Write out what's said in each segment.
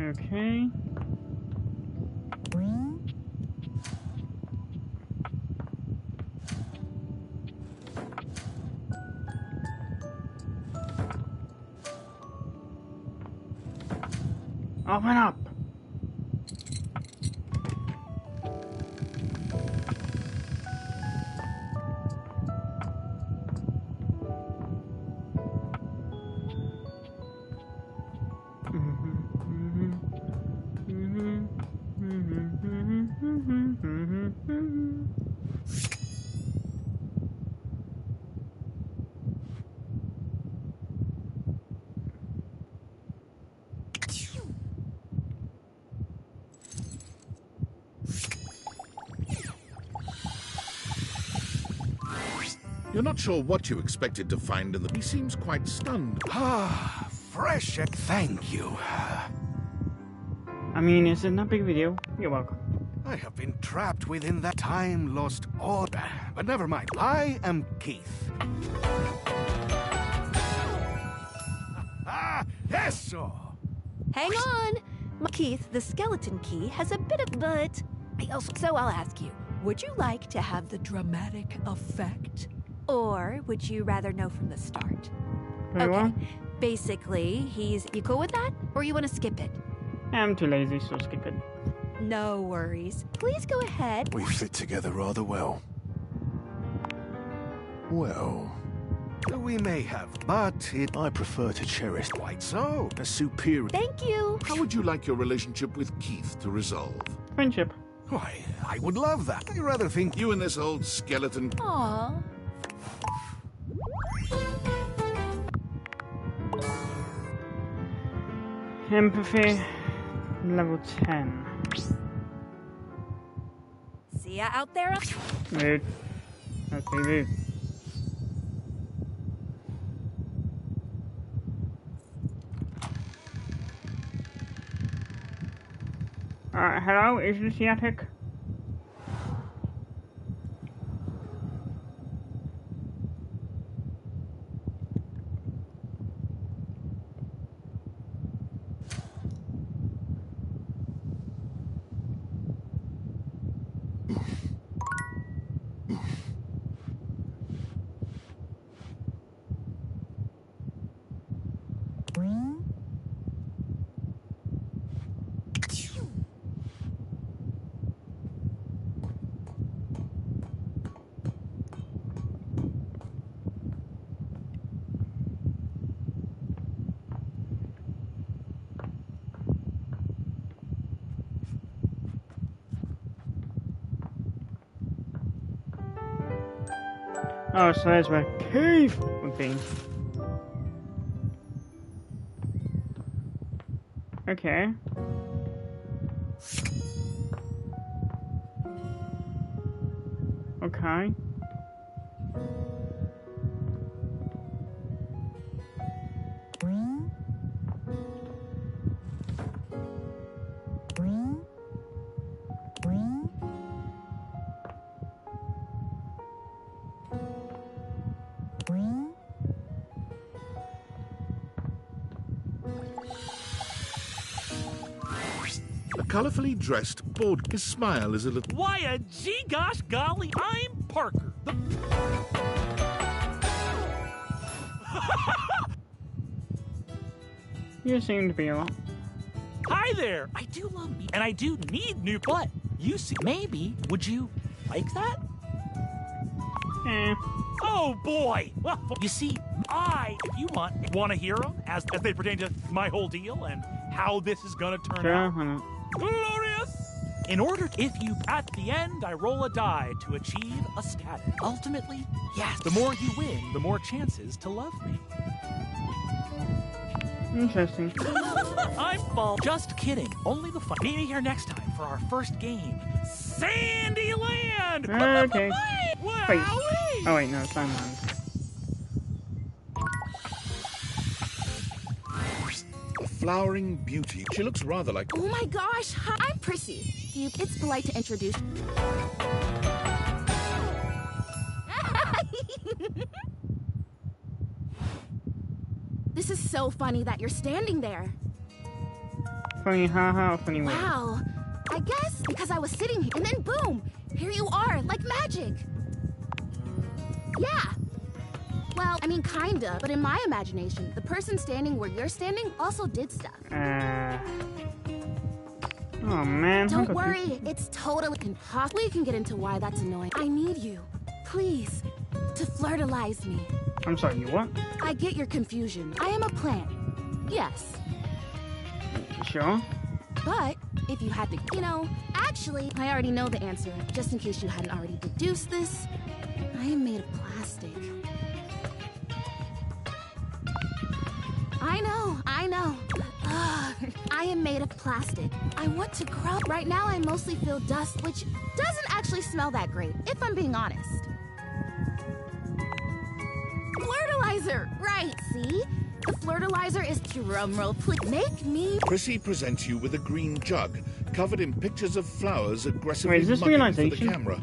Okay. Open up! You're not sure what you expected to find in the... He seems quite stunned. Ah, fresh. Thank you. I mean, it's not a big video. You're welcome. I have been trapped within that time-lost order. But never mind. I am Keith. Eso! Hang on! Keith, the skeleton key has a bit of but. So I'll ask you, would you like to have the dramatic effect? Or would you rather know from the start? Very well. Basically, you cool with that? Or you want to skip it? I'm too lazy, so skip it. No worries. Please go ahead. We fit together rather well. Well, we may have, but I prefer to cherish quite so. a superior... Thank you. How would you like your relationship with Keith to resolve? Friendship. Why, I would love that. I rather think You and this old skeleton... Aww. Empathy. Level 10. See ya out there? Rude. That's pretty rude. Hello? Is this the attic? Oh, so there's where Keith would be. Okay. Okay. A colorfully dressed board. His smile is a little... Why, a gee gosh golly, I'm Parker. You seem to be a lot. Hi there. I do love me, and I do need new butt. You see, maybe, would you like that? Eh. Oh, boy. Well, you see, if you want to hear them as they pertain to my whole deal and how this is going to turn Sure, out. why not? Glorious! In order, at the end, I roll a die to achieve a status. Ultimately, yes, the more you win, the more chances to love me. Interesting. I'm bald. Just kidding. Only the fun. Meet me here next time for our first game. Sandyland! Okay. Wait. Oh wait, no, it's Simon's. A flowering beauty. She looks rather like... Oh my gosh, hi, I'm Prissy. It's polite to introduce... This is so funny that you're standing there. Funny haha, funny way. Wow. I guess because I was sitting here and then boom, here you are, like magic. Yeah. Well, I mean, kinda, but in my imagination, the person standing where you're standing also did stuff. Oh man. Don't worry, it's totally impossible. We can get into why that's annoying. I need you, please, to flirtalize me. I'm sorry, you what? I get your confusion. I am a plant. Yes. Sure. But if you had to, you know, actually, I already know the answer. Just in case you hadn't already deduced this, I am made of plastic. I know. I am made of plastic. I want to grow. Right now, I mostly feel dust, which doesn't actually smell that great, if I'm being honest. Flirtalizer! Right, see? The flirtalizer is drumroll, please. Make me. Prissy presents you with a green jug, covered in pictures of flowers aggressively Wait, is this mugging for the realization? camera.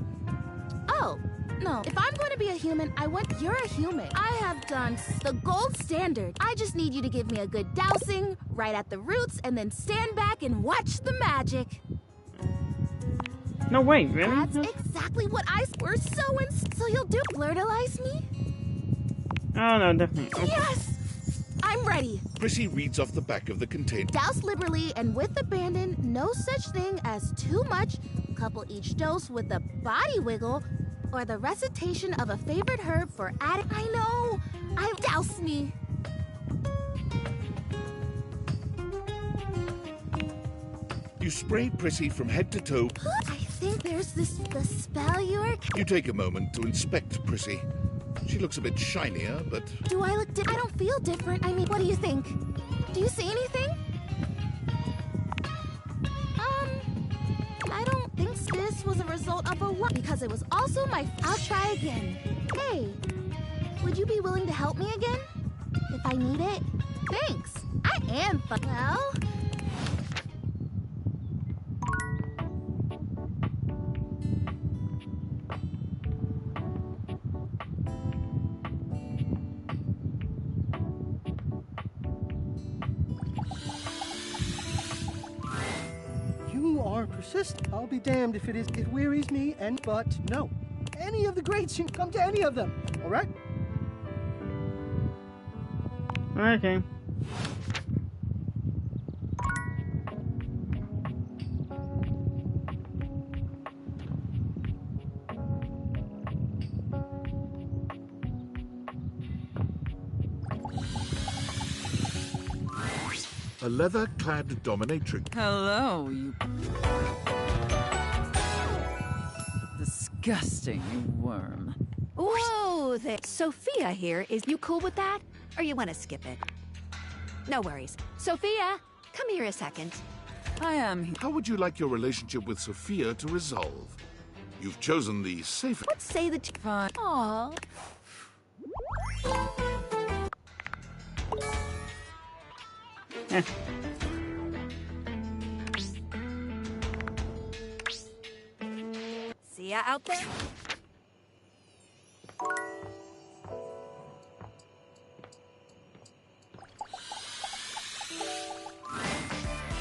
Oh, no. If I'm going to be a human, you're a human. I have done the gold standard. I just need you to give me a good dousing, right at the roots, and then stand back and watch the magic. No, wait, really? That's exactly what we're so you'll do flirtalize me? Oh, no, definitely. Okay. Yes! I'm ready. Prissy reads off the back of the container. Douse liberally and with abandon, no such thing as too much. Couple each dose with a body wiggle or the recitation of a favorite herb for adding. I know! Douse me! You spray Prissy from head to toe. I think there's the spell you're. You take a moment to inspect Prissy. She looks a bit shinier, but Do I look I don't feel different. I mean, what do you think? Do you see anything? I don't think this was a result of a lot because it was also I'll try again. Hey, would you be willing to help me again? If I need it? Thanks. I am well. You are persistent. I'll be damned if it wearies me, but no. Any of the greats, you can come to any of them, all right? Okay. a leather-clad dominatrix. Hello, you... Disgusting, you worm. Whoa there. Sophia here. Is you cool with that? Or you want to skip it? No worries. Sophia, come here a second. I am... How would you like your relationship with Sophia to resolve? You've chosen the safer... Let's say the Fine. Aww. See ya out there?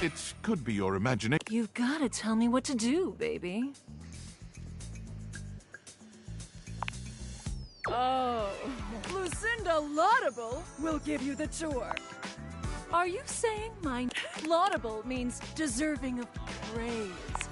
It could be your imagination. You've got to tell me what to do, baby. Oh, Lucinda Laudable will give you the tour. Are you saying my laudable means deserving of praise?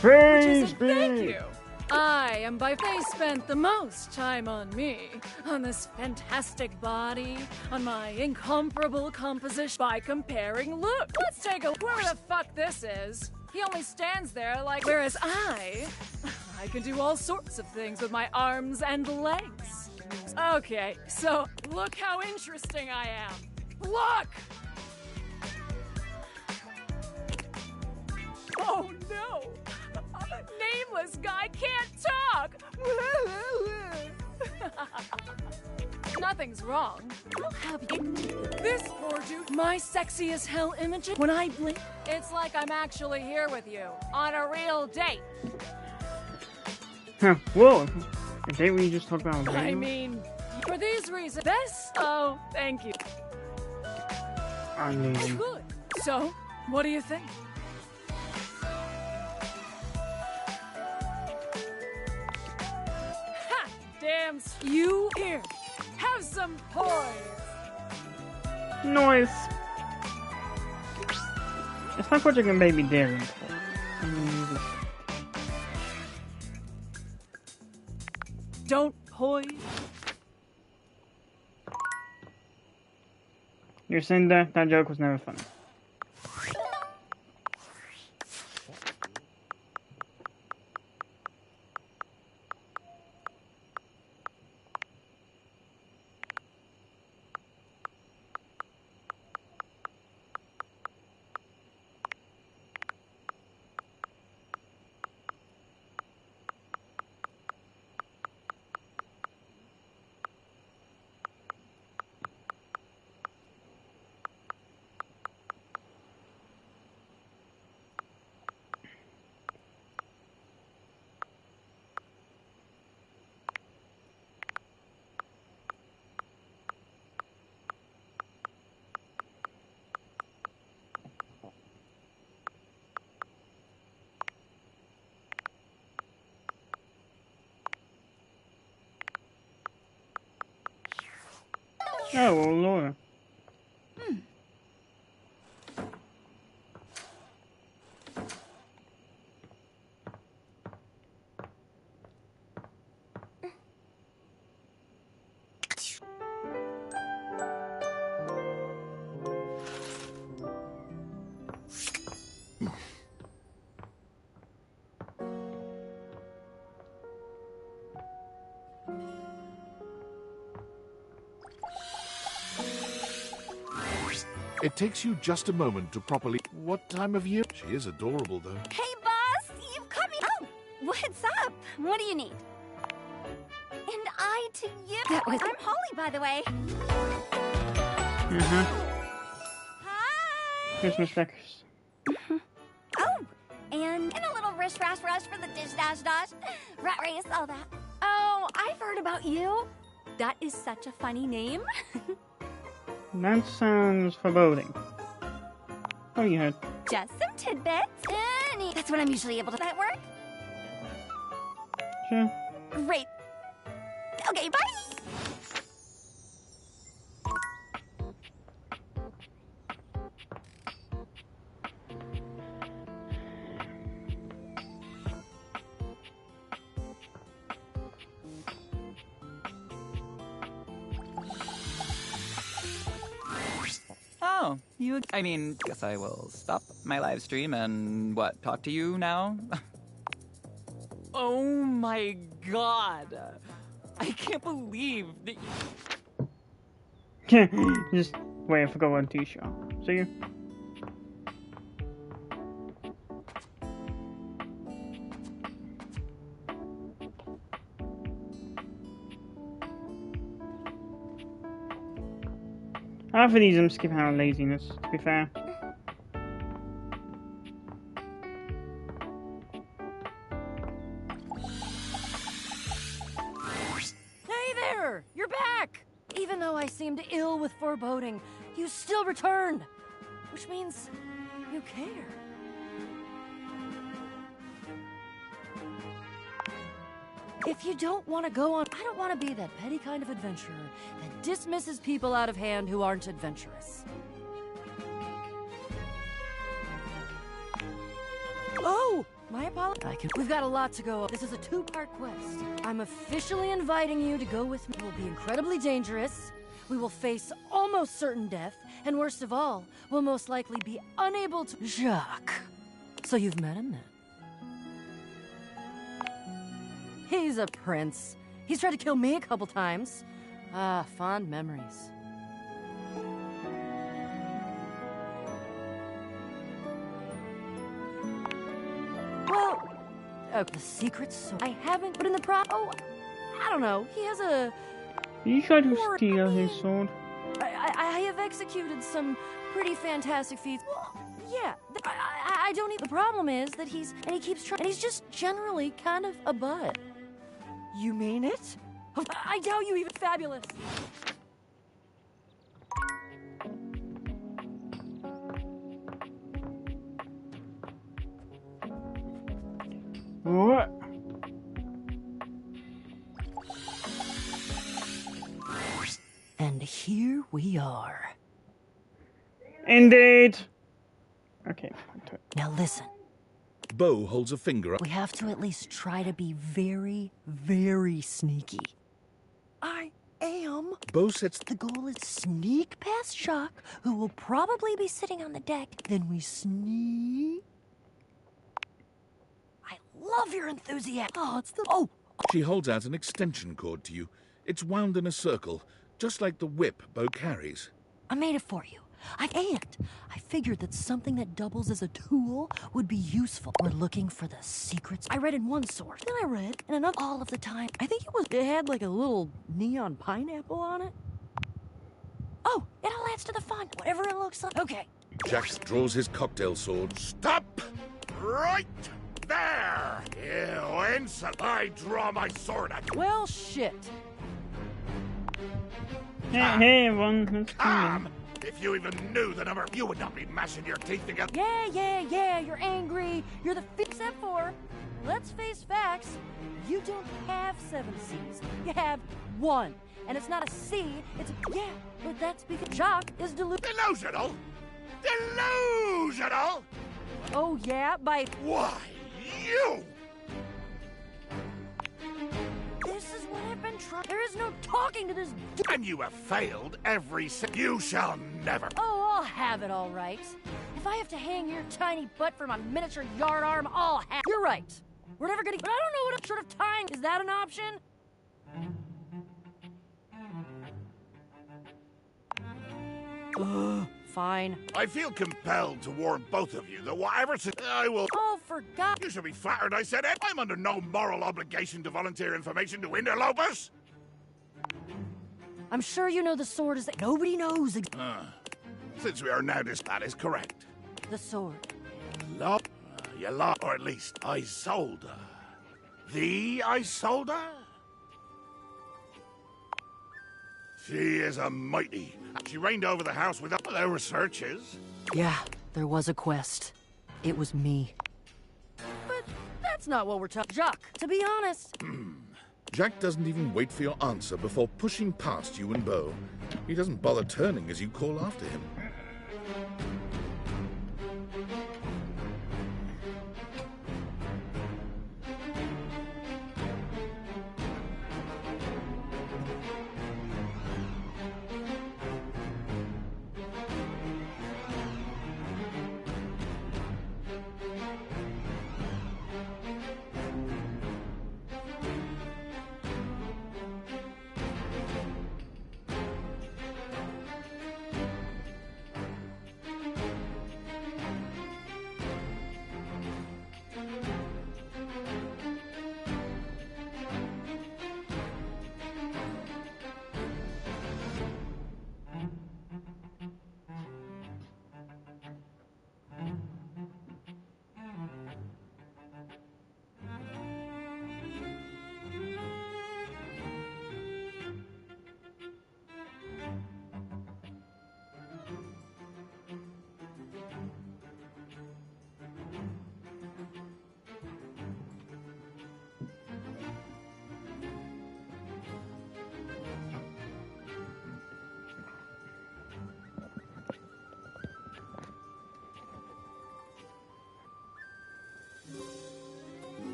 Praise Which is a be. thank you. I am by they spent the most time on me, on this fantastic body, on my incomparable composition by comparing looks. Let's take a where the fuck this is. He only stands there like, whereas I can do all sorts of things with my arms and legs. Okay, so look how interesting I am. Look! Oh no! Nameless guy can't talk! Nothing's wrong. I'll have you. This poor dude, my sexy as hell image, when I blink, it's like I'm actually here with you on a real date. Huh, whoa. A date we just talked about. I mean, for these reasons, oh, thank you. I mean, Good. So, what do you think? dams. You here. Have some poise. Noise. It's like watching a baby daring. Don't poise. You're saying that joke was never funny. Oh, well, Laura. It takes you just a moment to properly... What time of year? She is adorable, though. Hey, boss! You've caught me... Oh! What's up? What do you need? And I to you... I'm Holly, by the way. Hi! Christmas stickers. Oh! And a little rush for the dish dash. Rat race, all that. Oh, I've heard about you. That is such a funny name. That sounds foreboding. Oh, you heard. Just some tidbits. That's what I'm usually able to... That work? Sure. Great. Okay, bye! Oh, you... I mean, guess I will stop my live stream and, talk to you now? Oh my god. I can't believe that Just wait, I forgot one t-shirt. See you. Half of these I'm skipping out of laziness, to be fair. Hey there! You're back! Even though I seemed ill with foreboding, you still returned. Which means you care. If you don't want to go on, I don't want to be that petty kind of adventurer that dismisses people out of hand who aren't adventurous. Oh, my apologies. We've got a lot to go. This is a two-part quest. I'm officially inviting you to go with me. It will be incredibly dangerous. We will face almost certain death, and worst of all, we'll most likely be unable to... Jacques. So you've met him then? He's a prince. He's tried to kill me a couple times. Ah, fond memories. Well, the secret's so... I haven't put in the Oh, I don't know. He has a... Did you try to steal his sword? I have executed some pretty fantastic feats. Well, yeah, I don't need... The problem is that he keeps trying... And he's just generally kind of a bud. You mean it? I doubt you even fabulous. What? And here we are. Indeed. Okay. Now listen. Bo holds a finger up. We have to at least try to be very, very sneaky. I am. Bo sets... The goal is sneak past Jacques, who will probably be sitting on the deck. Then we sneak... I love your enthusiasm. Oh, it's the... Oh! She holds out an extension cord to you. It's wound in a circle, just like the whip Bo carries. I made it for you. I figured that something that doubles as a tool would be useful. We're looking for the secrets. I read in one source, then I read in another all of the time. I think it had like a little neon pineapple on it. Oh, it all adds to the fun. Whatever it looks like. Okay. Jacques draws his cocktail sword. Stop! Right there! You insult! I draw my sword at you. Well, shit. Hey, everyone. Come! If you even knew the number, you would not be mashing your teeth together. Yeah, you're angry. You're the except for, let's face facts, you don't have 7 C's. You have 1. And it's not a C, it's a... Yeah, but that's because Jacques is Delusional? Delusional? Oh, yeah, by... Why, you! This is what I've been trying... There is no talking to this... And you have failed every You shall never... Oh, I'll have it all right. If I have to hang your tiny butt for my miniature yard arm, I'll have... You're right. We're never gonna... But I don't know what sort of tying... Is that an option? Fine. I feel compelled to warn both of you that whatever I will... Oh, for God... You should be flattered I said it. I'm under no moral obligation to volunteer information to interlopers. I'm sure you know the sword is that nobody knows. Since we are now that is correct. The sword. You lost, or at least Isolde. The Isolde? She is a mighty. She reigned over the house with all their researches. Yeah, there was a quest. It was me. But that's not what we're talking. Jacques, to be honest. Jacques doesn't even wait for your answer before pushing past you and Bo. He doesn't bother turning as you call after him.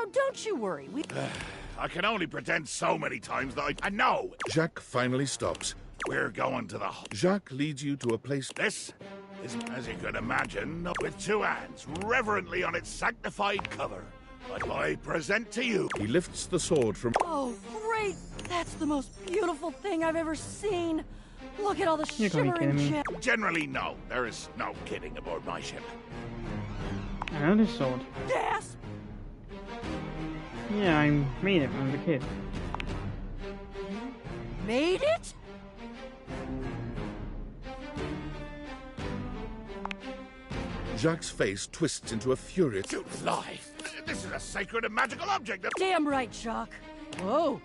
Oh, don't you worry. I can only pretend so many times that I know. Jacques finally stops. We're going to the... Jacques leads you to a place... This is, as you can imagine, with 2 hands reverently on its sanctified cover. I present to you... He lifts the sword from... Oh, great! That's the most beautiful thing I've ever seen. Look at all the shimmering gems. Generally, no. There is no kidding aboard my ship. Another sword. Yes! Yeah, I made it when I was a kid. Made it? Jacques' face twists into a furious... You lie! This is a sacred and magical object that... Damn right, Jacques. Whoa.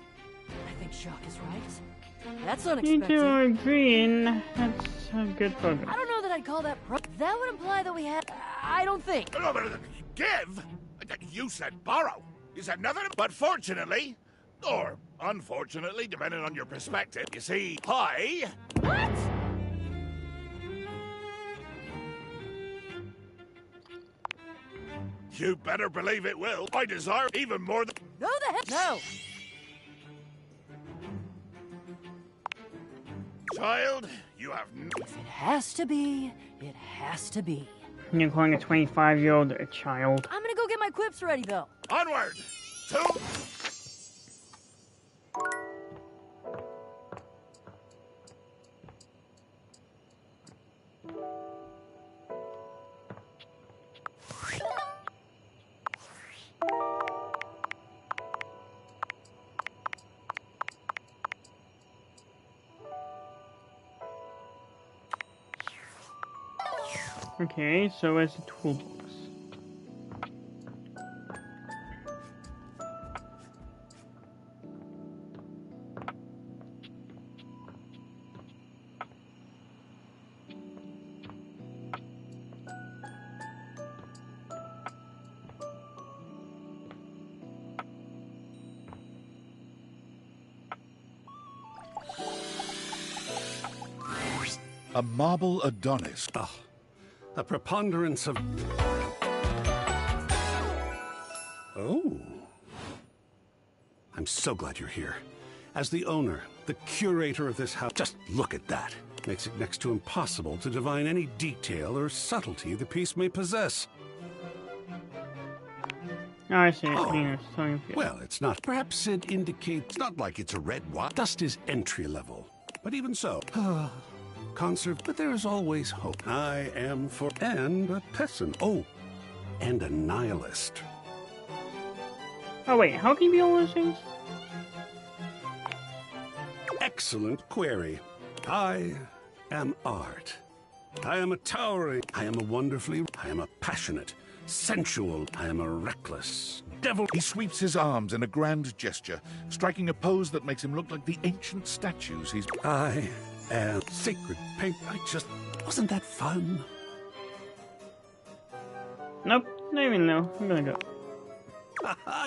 I think Jacques is right. That's unexpected. You two are agreeing. That's a good progress. I don't know that I'd call that that would imply that we had... I don't think. No, but give? You said borrow. You said nothing. But fortunately, Or, unfortunately, depending on your perspective. You see, I... What? You better believe it will. I desire even more than... No the hell no! Child, you have If it has to be, it has to be. You're calling a 25-year-old a child. I'm gonna go get my quips ready, though. Onward! To... Okay, so where's the toolbox? A marble Adonis. Oh, a preponderance of... Oh. I'm so glad you're here. As the owner, the curator of this house, just look at that. Makes it next to impossible to divine any detail or subtlety the piece may possess. Oh, I see. Oh. Well, it's not. Perhaps it indicates not like it's a red watch. Dust is entry level. But even so, but there is always hope. I am for and a pessimist. Oh, and a nihilist. Oh wait, how can you be all those things? Excellent query. I am art. I am a towering. I am a wonderfully. I am a passionate, sensual. I am a reckless devil. He sweeps his arms in a grand gesture, striking a pose that makes him look like the ancient statues he's... I am sacred paint. Wasn't that fun? Nope, not even know. I'm gonna go.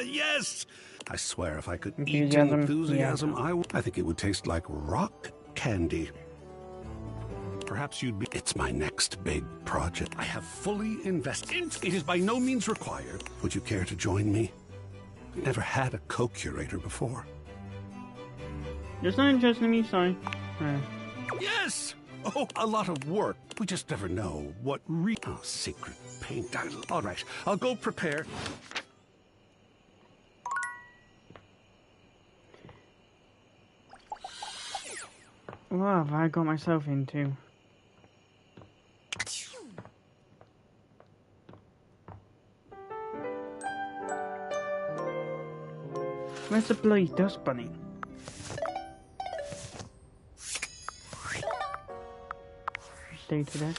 Yes! I swear if I could eat Enthusiasm, enthusiasm, I think it would taste like rock candy. Perhaps you'd be... It's my next big project. I have fully invested. It is by no means required. Would you care to join me? I've never had a co-curator before. It's not interesting to me, sorry. Yes! Oh, a lot of work. We just never know what Oh, secret paint. All right, I'll go prepare. What have I got myself into? Where's the bloody dust bunny? Data deck.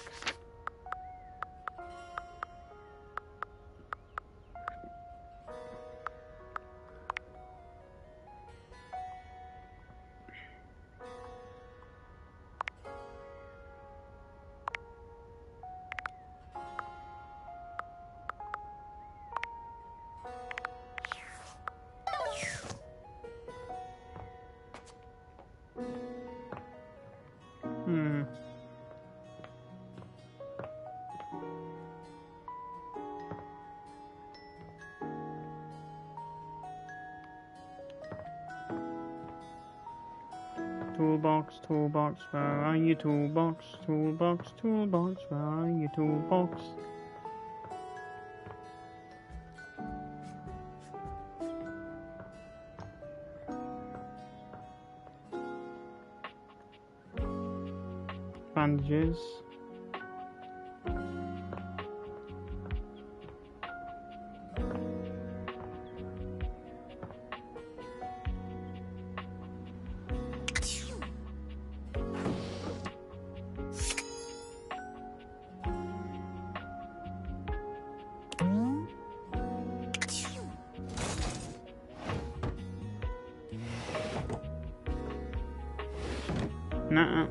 Toolbox, toolbox, where are you? Toolbox, toolbox, toolbox, where are you? Toolbox. Bandages. Nuh-uh.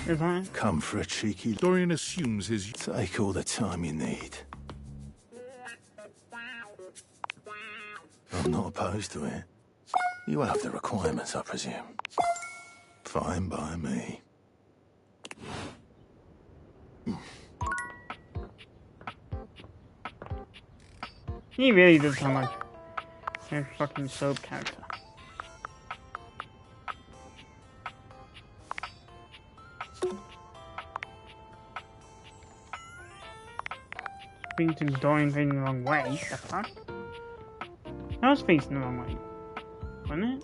Is that? Come for a cheeky... Dorian assumes his... Take all the time you need. I'm not opposed to it. You have the requirements, I presume. Fine by me. He really does sound like a fucking soap character. Speaking to Dorian facing the wrong way. The fuck? I was facing the wrong way, wasn't it?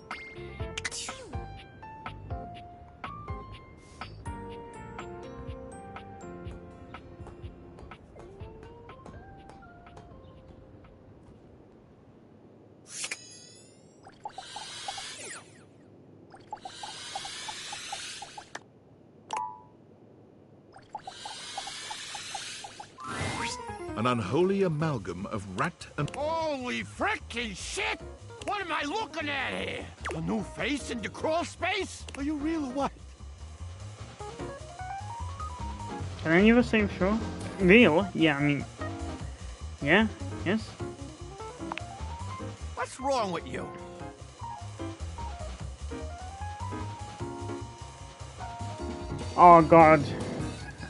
An unholy amalgam of rat and... Holy frickin' shit! What am I looking at here? A new face in the crawl space? Are you real or what? Can any of us say for sure? Real? Yeah, I mean... Yeah? Yes? What's wrong with you? Oh god.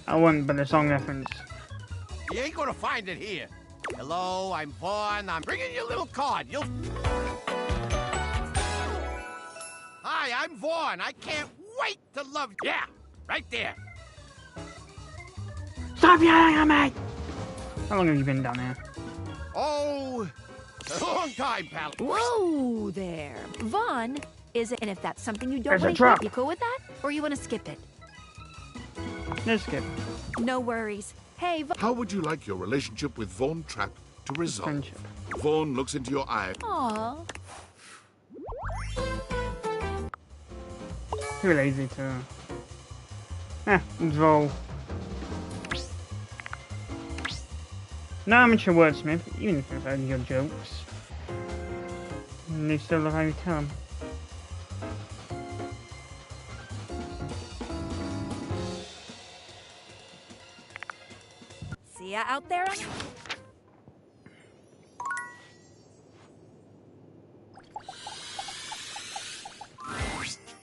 I wouldn't, but the song reference. You ain't gonna find it here. Hello, I'm Vaughn. I'm bringing you a little card. You'll... Hi, I'm Vaughn. I can't wait to love... Yeah, right there. Stop yelling at me! How long have you been down there? Oh, a long time, pal. Whoa there. Vaughn, is it? And if that's something you don't There's a want to trap. you cool with that? Or you want to skip it? Let's skip. No worries. Hey, How would you like your relationship with Vaughn Trapp to resolve? Friendship. Vaughn looks into your eye. Aw. Too lazy to... Droll. No amateur wordsmith, even if I've heard your jokes. And they still love how you tell them. See ya out there?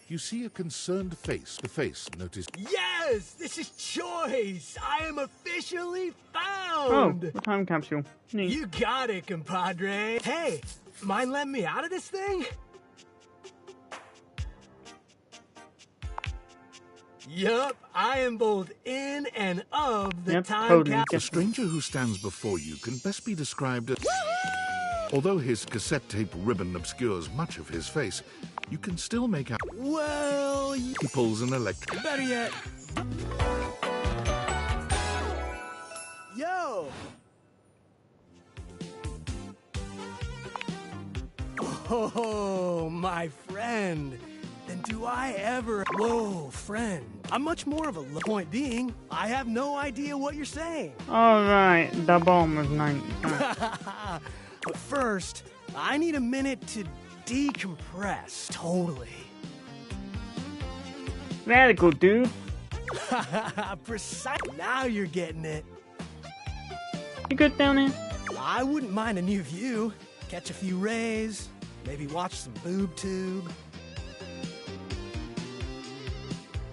You see a concerned face. The face noticed. Yes! This is Choice! I am officially Oh, found! the time capsule. Neat. You got it, compadre. Hey, mind letting me out of this thing? Yup, I am both in and of the time capsule. The stranger who stands before you can best be described as... Although his cassette tape ribbon obscures much of his face, you can still make out... Well... He pulls an electric... Better yet... Yo! Oh, my friend. Then do I ever... Whoa, friend. I'm much more of a... Point being, I have no idea what you're saying. Alright, the bomb was 9. But first, I need a minute to decompress. Totally. Radical, dude. Precise. Now you're getting it. You good down there? I wouldn't mind a new view. Catch a few rays. Maybe watch some boob tube.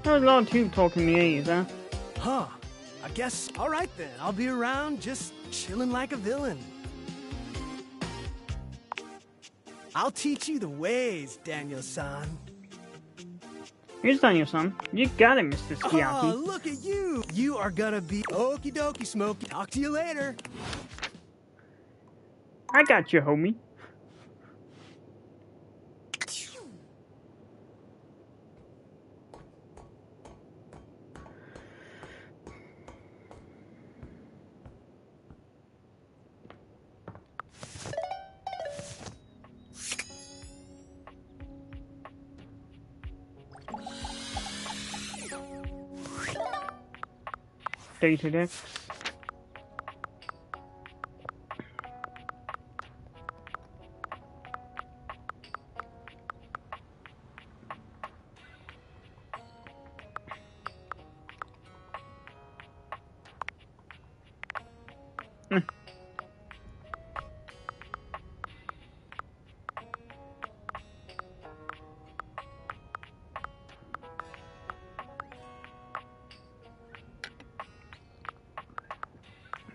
There was a lot of tube talk in the 80s, huh? Huh. I guess... Alright then. I'll be around just chilling like a villain. I'll teach you the ways, Daniel-san. Here's Daniel-san. You got it, Mr. Skiaki. Oh, look at you! You are gonna be okie dokie, Smokey. Talk to you later. I got you, homie. Data decks.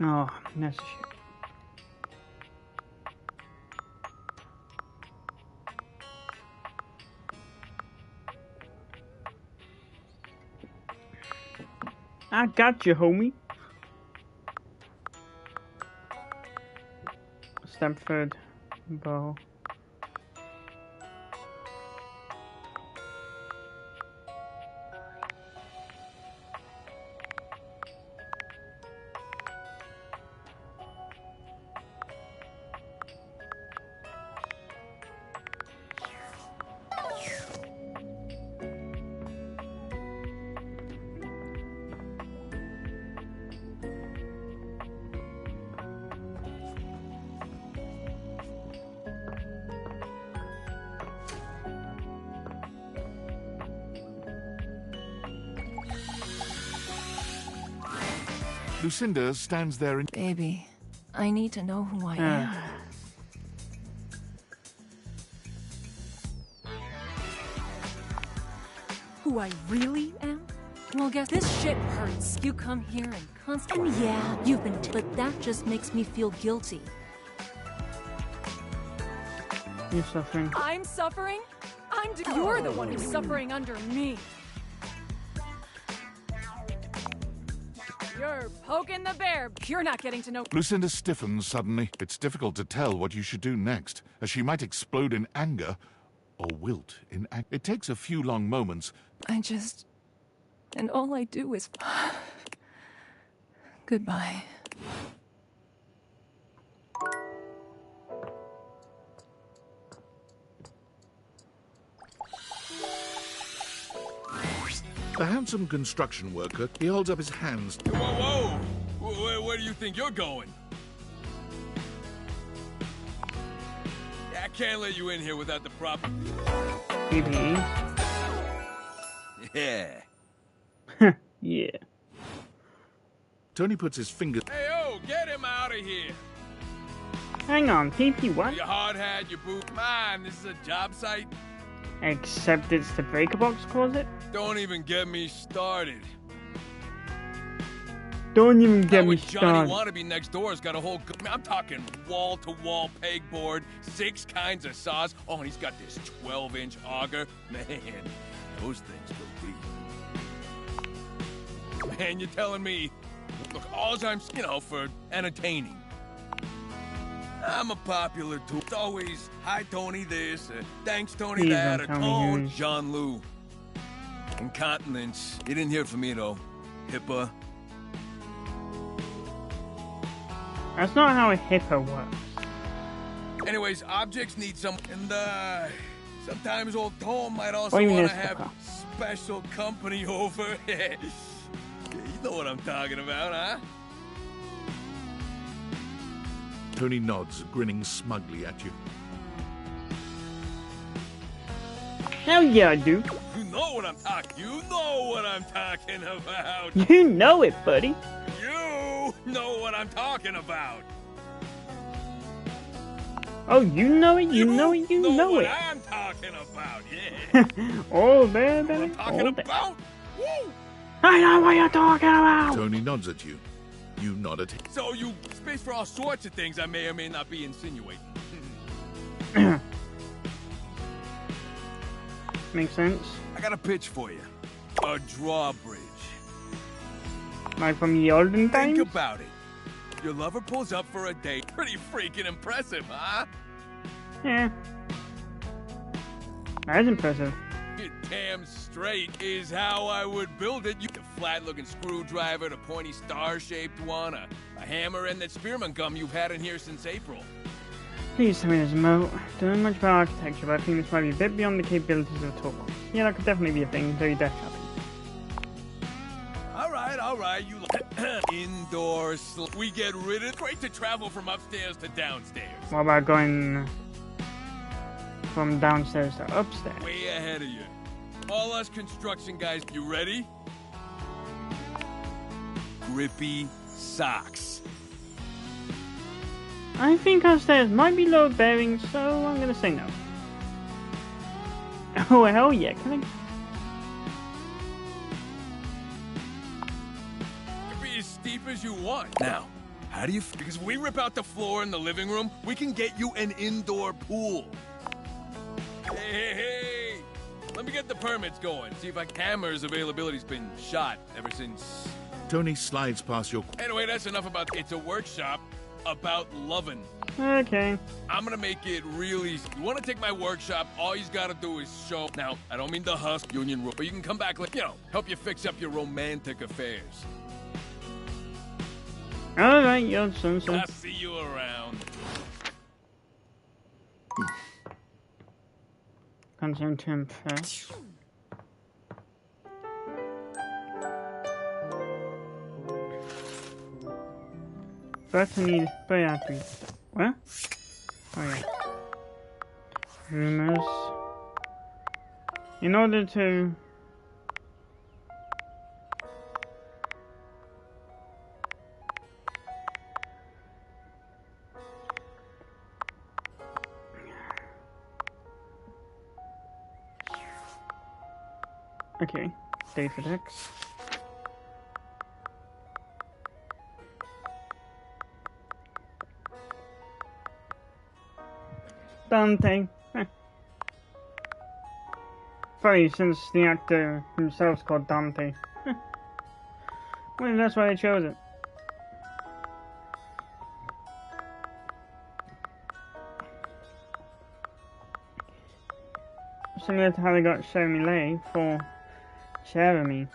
Oh, that's a shit. I got you, homie. Stamford Bow. Lucinda stands there in... Baby, I need to know who I am. Who I really am? Well, guess this shit hurts. You come here and constantly... And yeah, you've been... but that just makes me feel guilty. You're suffering. I'm suffering? You're the one who's suffering under me. You're poking the bear. You're not getting to know... Lucinda stiffens suddenly. It's difficult to tell what you should do next, as she might explode in anger or wilt in anger. It takes a few long moments. And all I do is... Goodbye. The handsome construction worker, he holds up his hands. Whoa, whoa! Where do you think you're going? I can't let you in here without the proper... Yeah. Yeah. Tony puts his fingers... Hey, oh, get him out of here! Hang on, PP what? Your hard hat, your boot... Man, this is a job site. Except it's the breaker box closet? Don't even get me started. Don't even get me Johnny started. Wannabe next door has got a whole... I'm talking wall-to-wall pegboard, 6 kinds of saws. Oh, and he's got this 12-inch auger. Man, those things go deep. Man, you're telling me... Look, all I'm, for entertaining. I'm a popular too. It's always, hi, Tony this, thanks, Tony Please that, don't or tell me Tone, who's- Jean-Loup. Incontinence. You didn't hear from me, though. HIPAA. That's not how a HIPAA works. Anyways, objects need some... And, sometimes old Tom might also What do you mean want to it's have HIPAA? special company over. You know what I'm talking about, huh? Tony nods, grinning smugly at you. Hell yeah, I do. You know what I'm talking... You know what I'm talking about. You know it, buddy. You know what I'm talking about. Oh, you know it, you know it, you know what it. I'm talking about, yeah. All there, baby. Talking All there. about? Woo! I know what you're talking about. Tony nods at you. You nod at him. So you space for all sorts of things I may or may not be insinuating. Makes sense. I got a pitch for you. A drawbridge. Like from the olden times? Think about it. Your lover pulls up for a date. Pretty freaking impressive, huh? Yeah. That is impressive. You're damn straight is how I would build it. You a flat-looking screwdriver, the pointy star-shaped one, a hammer, and that spearman gum you've had in here since April. Please tell me there's a moat. Don't know much about architecture, but I think this might be a bit beyond the capabilities of a toolbox. Yeah, that could definitely be a thing, though you dash shopping. All right, you indoor we get rid of... Great to travel from upstairs to downstairs. What about going from downstairs to upstairs? Way ahead of you. All us construction guys, you ready? Grippy socks. I think upstairs might be load bearing, so I'm gonna say no. Oh, hell yeah, can I... Be as steep as you want. Now, How do you... Because if we rip out the floor in the living room, we can get you an indoor pool. Hey! Let me get the permits going. See if our camera's availability's been shot ever since... Tony slides past your... Anyway, that's enough about... It's a workshop about loving. Okay. I'm gonna make it real easy. You wanna take my workshop, all you gotta do is show... Now, I don't mean the husk union rule, but you can come back, like, you know, help you fix up your romantic affairs. Alright, you're son. I'll see you around. Content to impress. First I need batteries. What? Oh yeah. Rumors. In order to... Okay, David X. Dante. Funny, since the actor himself's called Dante. Well, that's why I chose it. Similar to how they got Jeremy Lay for Jeremy.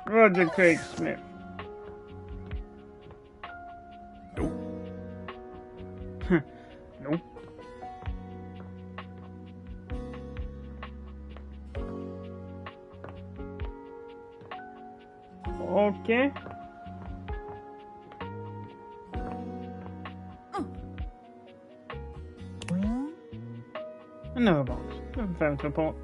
Roger Craig Smith. Nope. Nope. Okay. Another box. Nothing to report.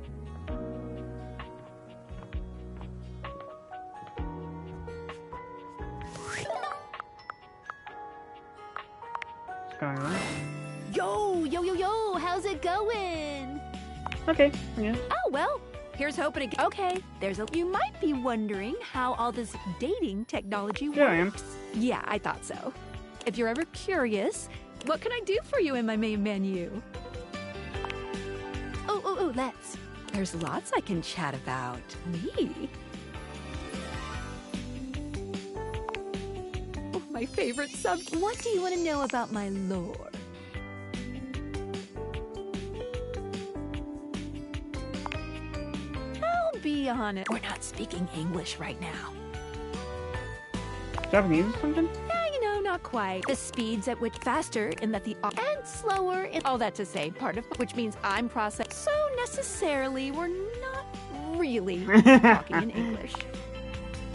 Yo, how's it going? Okay, yeah. Oh, well, here's hoping again. Okay, you might be wondering how all this dating technology works. Yeah, I am. Yeah, I thought so. If you're ever curious, what can I do for you in my main menu? Oh, let's. There's lots I can chat about. Me? Oh, my favorite What do you want to know about my lore? I'll be honest. We're not speaking English right now. Japanese or something? Yeah, you know, not quite. The speeds at which faster in that the and slower in all that to say part of which means I'm processed. So necessarily we're not really talking in English.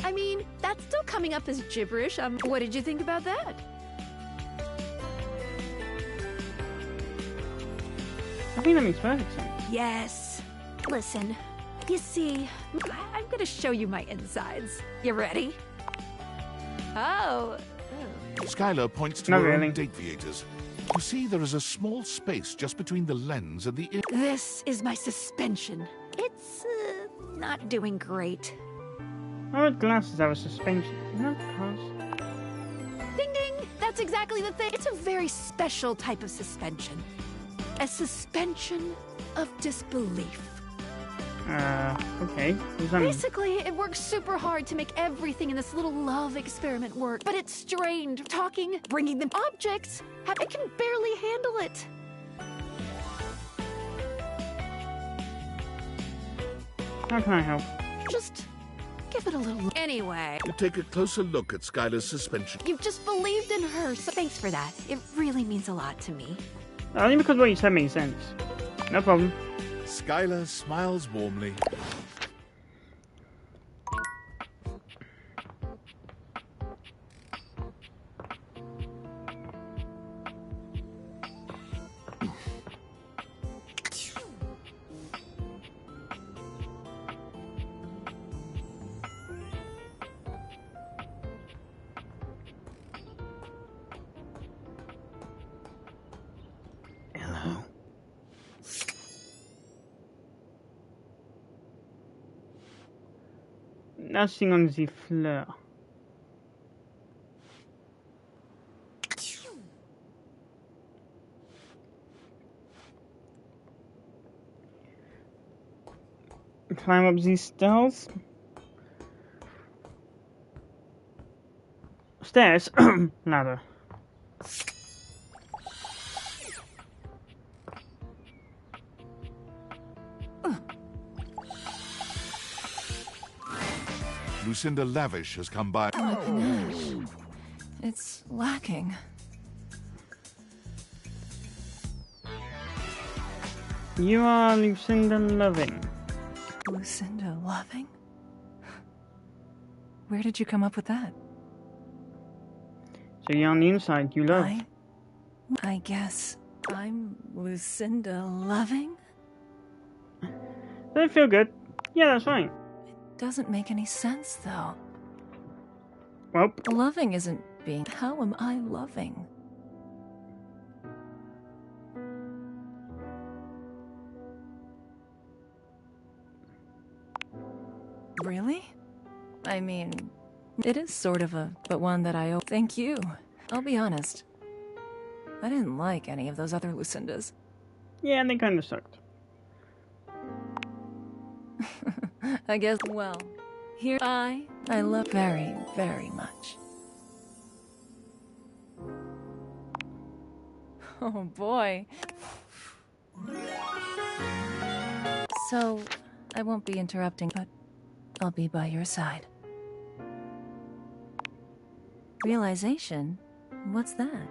I mean, that's still coming up as gibberish. What did you think about that? I think that makes perfect sense. Yes. Listen, you see, I'm gonna show you my insides. You ready? Oh. Skylar points to Not her really. own date theaters. You see, there is a small space just between the lens and the... This is my suspension. It's, not doing great. Oh, glasses have a suspension. Not cars. Ding ding! That's exactly the thing. It's a very special type of suspension. A suspension of disbelief. Okay. Basically, it works super hard to make everything in this little love experiment work. But it's strained. Talking, bringing them objects, it can barely handle it. How can I help? Just give it a little... Anyway. You take a closer look at Skylar's suspension. You've just believed in her, so thanks for that. It really means a lot to me. Only because what you said makes sense. No problem. Skylar smiles warmly. Hello. Nothing on the floor. Climb up these stairs. Stairs? Ladder. Lucinda Lavish has come by. Oh my gosh. It's lacking. You are Lucinda Loving. Lucinda Loving? Where did you come up with that? So you're on the inside, you love. I guess I'm Lucinda Loving? Does it feel good? Yeah, that's fine. Doesn't make any sense, though. Well, loving isn't being. How am I loving? Really? I mean, it is sort of but one that I owe. Thank you. I'll be honest. I didn't like any of those other Lucindas. Yeah, they kind of sucked. I guess, well, here I love very, very much. Oh boy. So, I won't be interrupting, but I'll be by your side. Realization? What's that?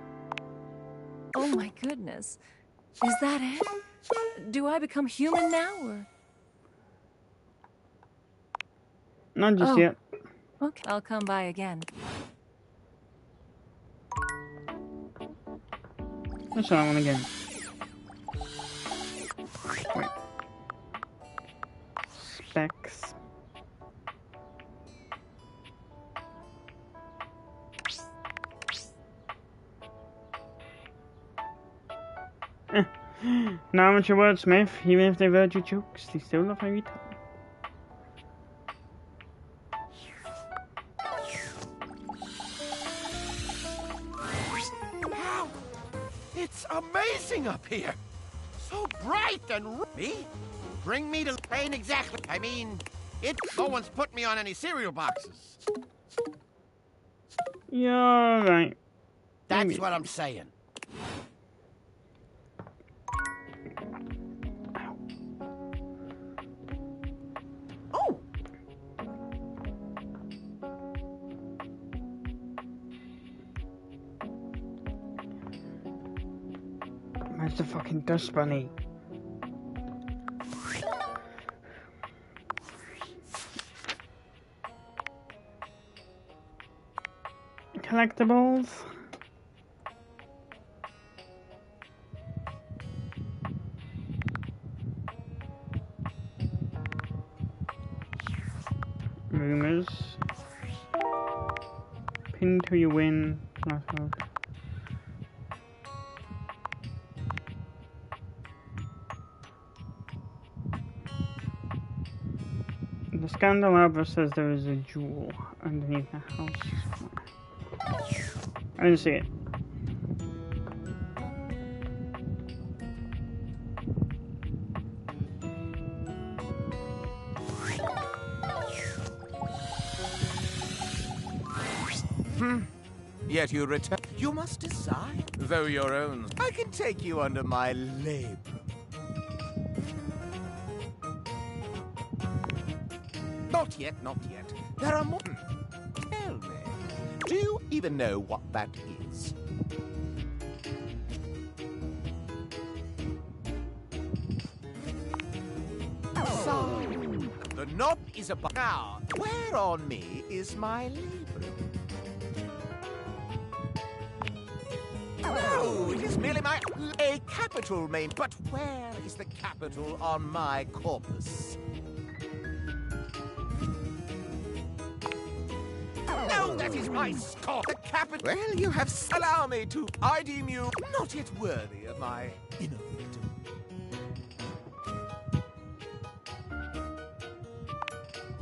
Oh my goodness. Is that it? Do I become human now, or...? Not just yet. Okay, I'll come by again. Let's try that one again. Wait. Specs. Now amateur wordsmith, even if they verge your jokes, they still love how you tell them. It's amazing up here. So bright and me? Bring me to pain exactly. I mean, no one's put me on any cereal boxes. You're right. That's Maybe. what I'm saying. Oh. Where's the fucking dust bunny? Collectibles. Rumors. Pin till you win. The Scandal Albert says there is a jewel underneath the house. I didn't see it. Yet you return. You must decide, though your own. I can take you under my labor. Not yet, not yet. There are more. Tell me, do you even know what that is? So, the knob is a now. Where on me is my labor? No, it is merely a capital main. But where is the capital on my corpus? No, that is my score. The capital. Well, you have. Allow me to. I deem you not yet worthy of my innovative.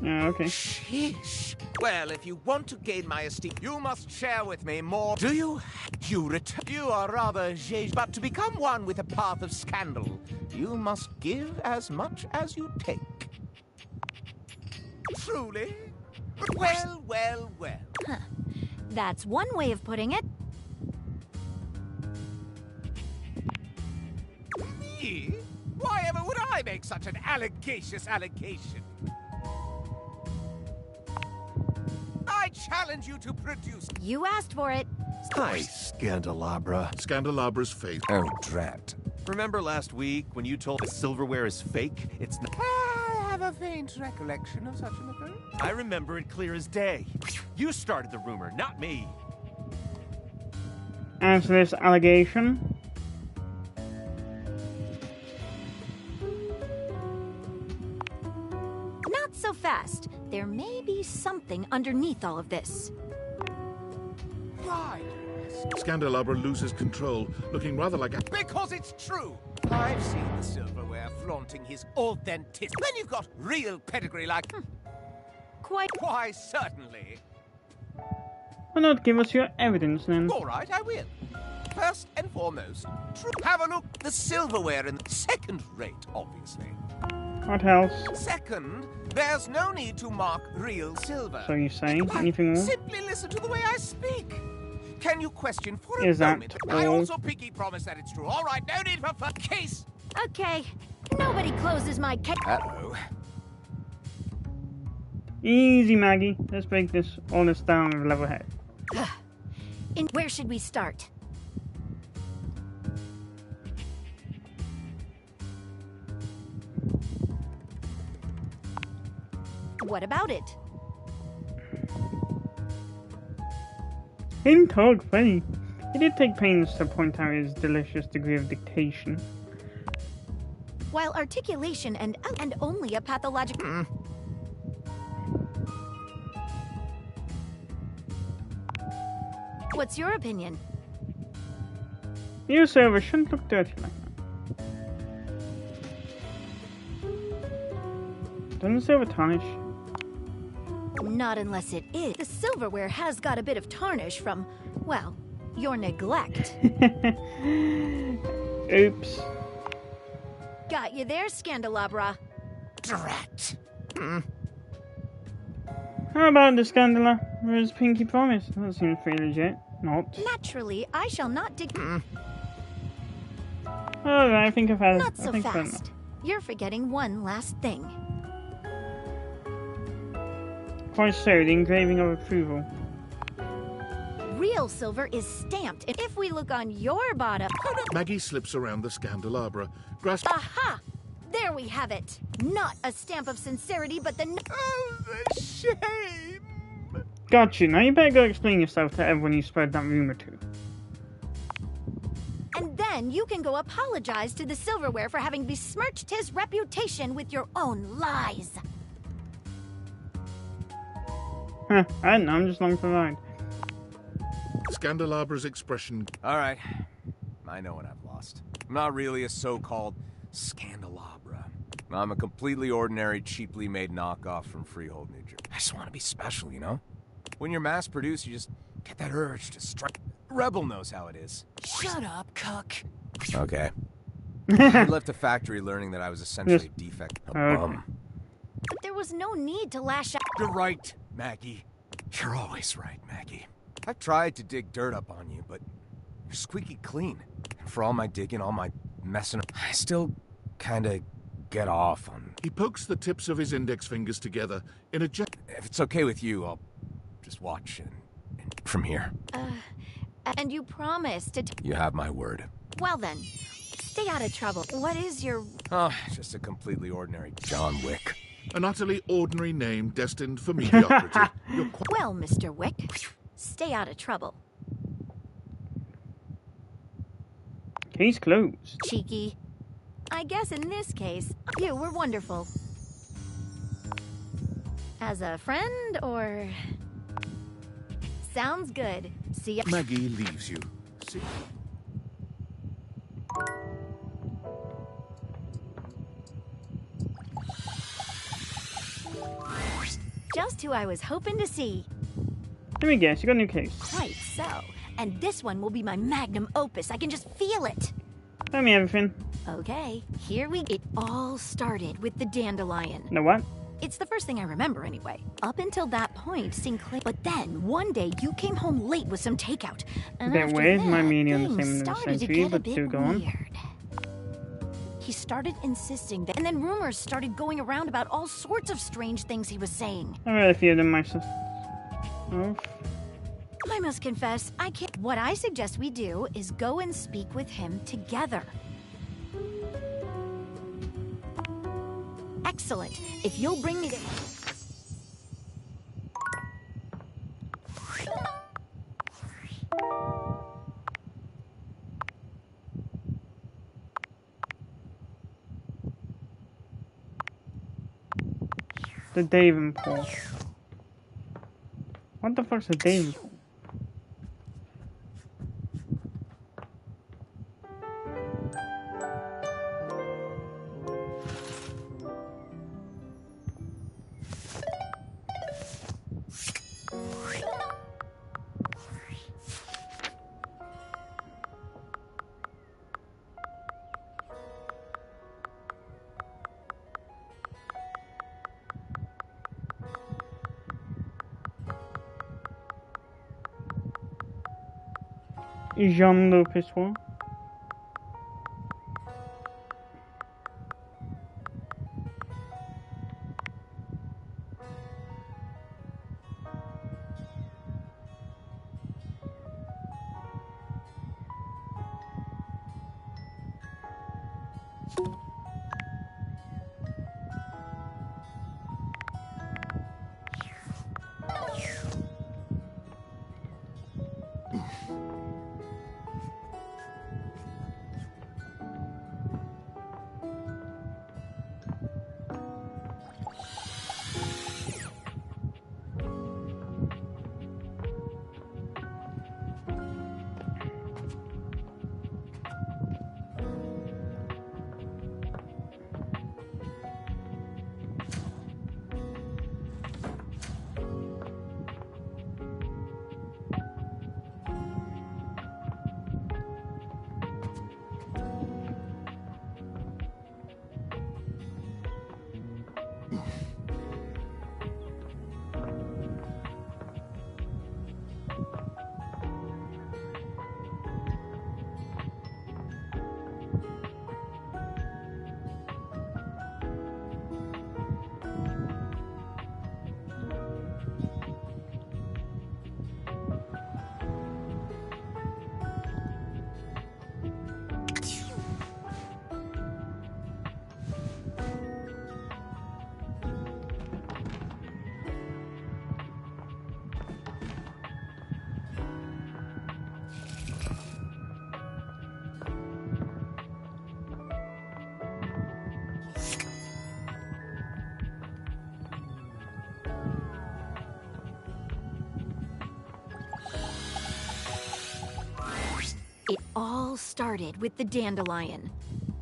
Yeah, okay. Sheesh. Well, if you want to gain my esteem, you must share with me more. Do you? You return. You are rather but to become one with a path of scandal, you must give as much as you take. Truly? Well, well, well. Huh. That's one way of putting it. Me? Why ever would I make such an allegacious allegation? I challenge you to produce. You asked for it. Hi, Scandalabra. Scandalabra's face. Oh, drat. Remember last week when you told the silverware is fake? It's not. I have a faint recollection of such an event. I remember it clear as day. You started the rumor, not me. Answer this allegation. Not so fast. There may be something underneath all of this. Why? Scandalabra loses control, looking rather like a... Because it's true. I've seen the silverware flaunting his authenticity. When you've got real pedigree like... Quite. Why, certainly. Why not give us your evidence then? All right, I will. First and foremost, have a look. The silverware in second rate, obviously. What else? Second, there's no need to mark real silver. So you saying anything more? Simply listen to the way I speak. Can you question for a Is that moment? all? I also pinky promise that it's true. All right, no need for case. Okay. Nobody closes my case. Uh-oh. Easy, Maggie. Let's break all this down with a level head. Where should we start? What about it? He didn't talk funny. He did take pains to point out his delicious degree of dictation. While articulation and only a pathological... What's your opinion? Your server shouldn't look dirty like that. Doesn't server tarnish? Not unless it is. The silverware has got a bit of tarnish from, well, your neglect. Oops. Got you there, Scandalabra. Drat. How about the Scandala? Where's Pinky Promise? That seems pretty legit. Not. Naturally, I shall not dig. Alright, I think I've had Not so I think I've had fast. You're forgetting one last thing. Quite so, the engraving of approval. Real silver is stamped. And if we look on your bottom... Maggie slips around the Scandalabra, grasps... Aha! There we have it. Not a stamp of sincerity, but the... Oh, the shame! Gotcha. Now you better go explain yourself to everyone you spread that rumor to. And then you can go apologize to the silverware for having besmirched his reputation with your own lies. Huh, I don't know, I'm just along for the ride. Scandalabra's expression... All right. I know what I've lost. I'm not really a so-called Scandalabra. I'm a completely ordinary, cheaply made knockoff from Freehold, New Jersey. I just want to be special, you know? When you're mass-produced, you just get that urge to strike. Rebel knows how it is. Shut up, cuck. Okay. I left the factory learning that I was essentially a defect. A bum. But there was no need to lash out. You're right, Maggie. You're always right, Maggie. I've tried to dig dirt up on you, but you're squeaky clean. And for all my digging, all my messing, I still kinda get off on... He pokes the tips of his index fingers together in a If it's okay with you, I'll just watch and from here. And you promised to... You have my word. Well then, stay out of trouble. What is your... Oh, just a completely ordinary John Wick. An utterly ordinary name destined for mediocrity. You're quite... Well, Mr. Wick, stay out of trouble. Case closed. Cheeky. I guess in this case, you were wonderful. As a friend, or... Sounds good. See ya. Maggie leaves you. See? who I was hoping to see. Let me guess, you got a new case. Quite so. And this one will be my magnum opus. I can just feel it. Tell me everything. Okay, here we... It all started with the dandelion. The what? It's the first thing I remember anyway. Up until that point, Sinclair... But then, one day, you came home late with some takeout. And Bit after weird, that, my meaning the things same started to to you, get a but bit do go on. weird. He started insisting that... And then rumors started going around about all sorts of strange things he was saying. I really fear them myself. Oh. I must confess, I can't... What I suggest we do is go and speak with him together. Excellent. If you'll bring me the... The Davenport. What the fuck's a Davenport? Jean Le Pissoir. It all started with the dandelion.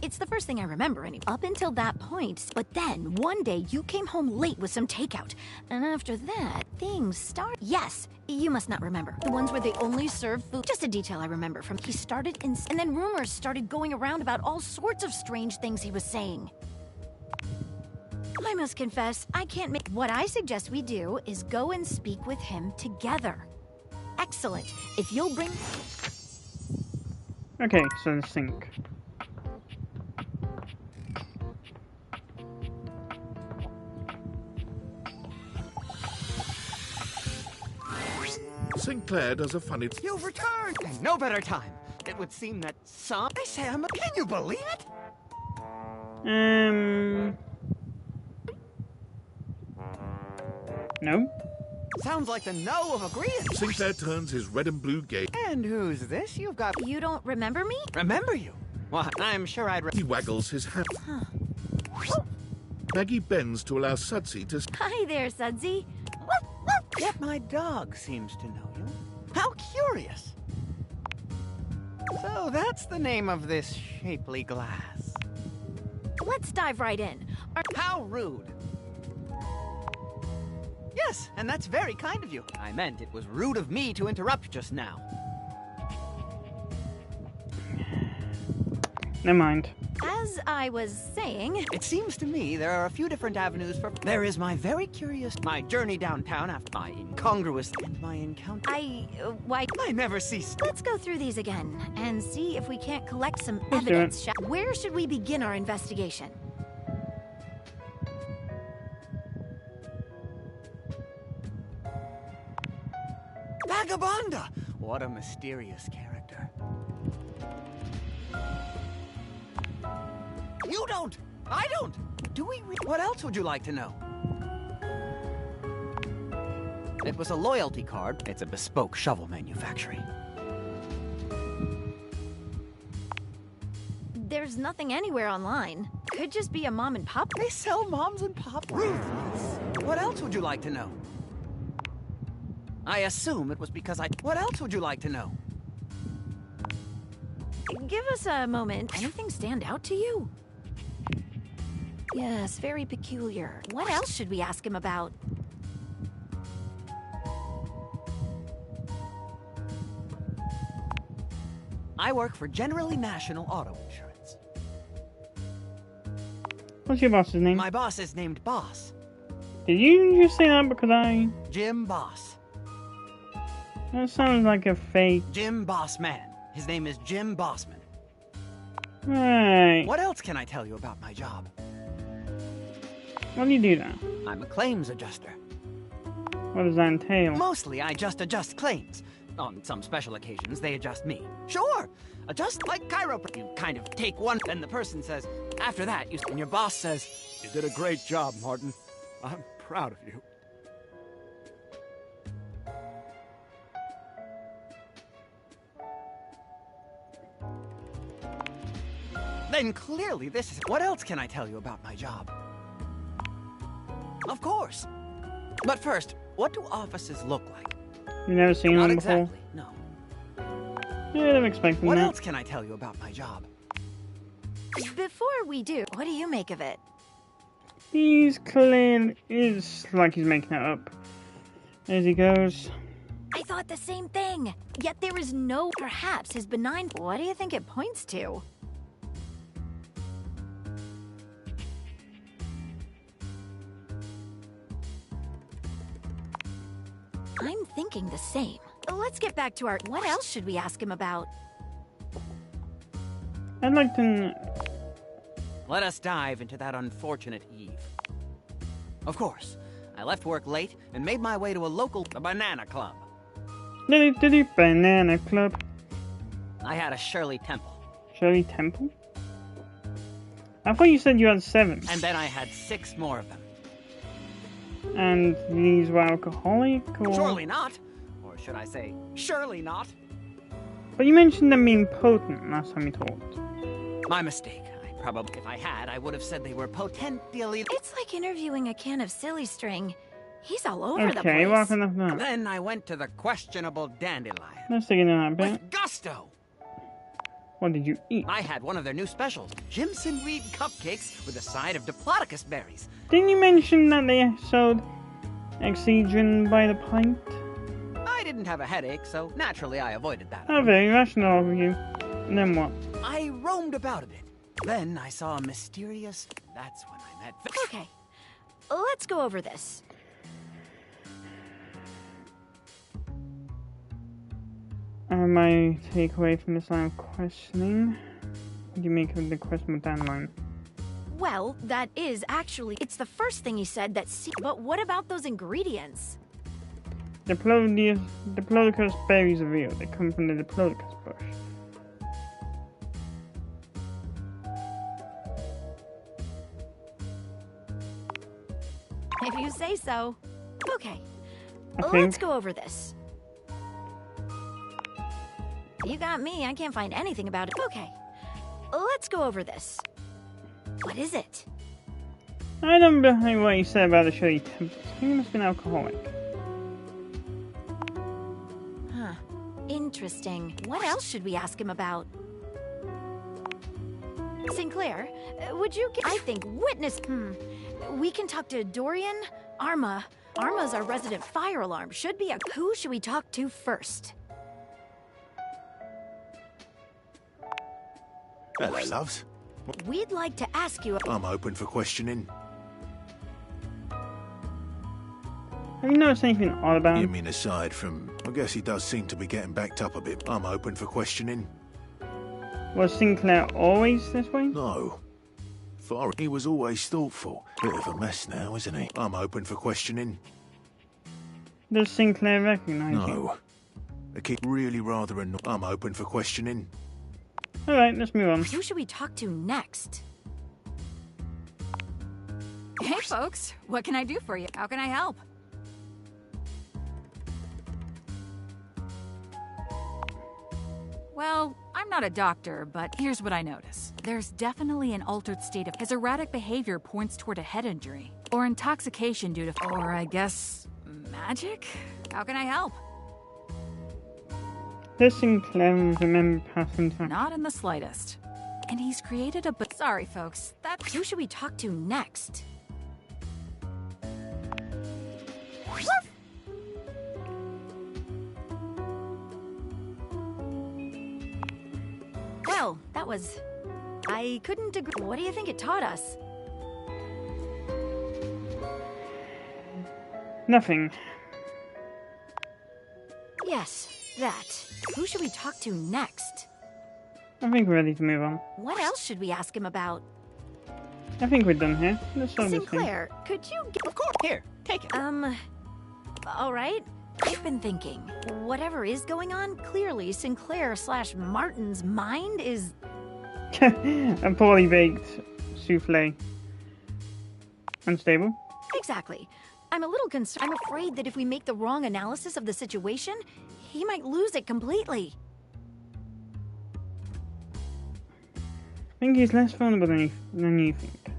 It's the first thing I remember anyway. Up until that point, but then one day you came home late with some takeout. And after that, things start. Yes, you must not remember. The ones where they only serve food. Just a detail I remember from. He started in. And then rumors started going around about all sorts of strange things he was saying. I must confess, I can't make. What I suggest we do is go and speak with him together. Excellent. If you'll bring. Okay, so the sink. Sinclair does a funny... You've returned! And no better time. It would seem that some... I say, can you believe it? No? Sounds like the no of agreement. Sinclair turns his red and blue gaze. And who's this? You've got... You don't remember me? Remember you? What? I'm sure I'd... He waggles his hat. Huh. Maggie bends to allow Sudsy to... Hi there, Sudsy. Yet my dog seems to know you. How curious. So that's the name of this shapely glass. Let's dive right in. How rude. Yes, and that's very kind of you. I meant it was rude of me to interrupt just now. Never mind. As I was saying... It seems to me there are a few different avenues for... There is my very curious... My journey downtown after my incongruous... And my encounter... why... I never cease... Let's go through these again and see if we can't collect some Let's do evidence. Where should we begin our investigation? Vagabonda! What a mysterious character. You don't! I don't! Do we what else would you like to know? It was a loyalty card. It's a bespoke shovel manufacturing. There's nothing anywhere online. Could just be a mom and pop. They sell moms and pop. Ruthless. What else would you like to know? I assume it was because What else would you like to know? Give us a moment. Anything stand out to you? Yes, very peculiar. What else should we ask him about? I work for Generally National Auto Insurance. What's your boss's name? My boss is named Boss. Did you just say that because I... Jim Boss. That sounds like a fake... Jim Bossman. His name is Jim Bossman. Right. What else can I tell you about my job? What do you do now? I'm a claims adjuster. What does that entail? Mostly, I just adjust claims. On some special occasions, they adjust me. Sure! Adjust like chiropractor. You kind of take one, then the person says, after that, and your boss says, You did a great job, Martin. I'm proud of you. Then clearly this is... What else can I tell you about my job? Of course. But first, what do offices look like? You've never seen Not one before? exactly, no. Yeah, I'm expecting What that. else can I tell you about my job? Before we do, what do you make of it? He's clean. It's like he's making it up as he goes. I thought the same thing. Yet there is no... Perhaps his benign... What do you think it points to? I'm thinking the same. Let's get back to our... What else should we ask him about? I'd like to... Let us dive into that unfortunate eve. Of course, I left work late and made my way to a local banana club. Diddy Banana Club. I had a Shirley Temple. Shirley Temple? I thought you said you had 7. And then I had 6 more of them. And these were alcoholic, or...? Surely not. Or should I say, surely not. But you mentioned them being potent last time you talked. My mistake. Probably, if I had, I would have said they were potentially... It's like interviewing a can of silly string. He's all over the place. Okay, what enough now. Then I went to the questionable dandelion. Let's dig into that bit. With gusto! What did you eat? I had one of their new specials. Jimson Reed cupcakes with a side of Diplodocus berries. Didn't you mention that they sold Excedrin by the pint? I didn't have a headache, so naturally I avoided that. How very rational of you. And then what? I roamed about a bit. Then I saw a mysterious... That's when I met... Okay, let's go over this. My takeaway from this line of questioning. What do you make of the question with dandelion? Well, that is actually... It's the first thing he said that... But what about those ingredients? Diplodocus berries are real. They come from the Diplodocus bush. If you say so. Okay, I let's think. go over this. You got me, I can't find anything about it. Okay, let's go over this. What is it? I don't behind what you said about the Shirley Temple. I think it must have been alcoholic. Huh, interesting. What else should we ask him about? Sinclair, would you... I think witness... We can talk to Dorian, Arma, Arma's our resident fire alarm. Should be a... Who should we talk to first? Hello, loves. We'd like to ask you... I'm open for questioning. Have you noticed anything odd about You him? mean aside from... I guess he does seem to be getting backed up a bit. I'm open for questioning. Was Sinclair always this way? No. He was always thoughtful. Bit of a mess now, isn't he? I'm open for questioning. Does Sinclair recognize you? No. The kid really rather annoying. I'm open for questioning. Alright, let's move on. Who should we talk to next? Hey, folks. What can I do for you? How can I help? Well, I'm not a doctor, but here's what I notice. There's definitely an altered state of... His erratic behavior points toward a head injury. Or intoxication due to... Or, I guess... magic? How can I help? Does Sinclair remember passing time? Not in the slightest. And he's created a... Sorry, folks. Who should we talk to next? Well, that was... I couldn't agree. What do you think it taught us? Nothing. Yes, that. Who should we talk to next? I think we're ready to move on. What else should we ask him about? I think we're done here. Let's solve this thing. Sinclair, could you get... Of course. Here, take it. All right. I've been thinking, whatever is going on, clearly Sinclair/Martin's mind is... A poorly baked souffle. Unstable? Exactly. I'm a little concerned. I'm afraid that if we make the wrong analysis of the situation, he might lose it completely. I think he's less vulnerable than you think.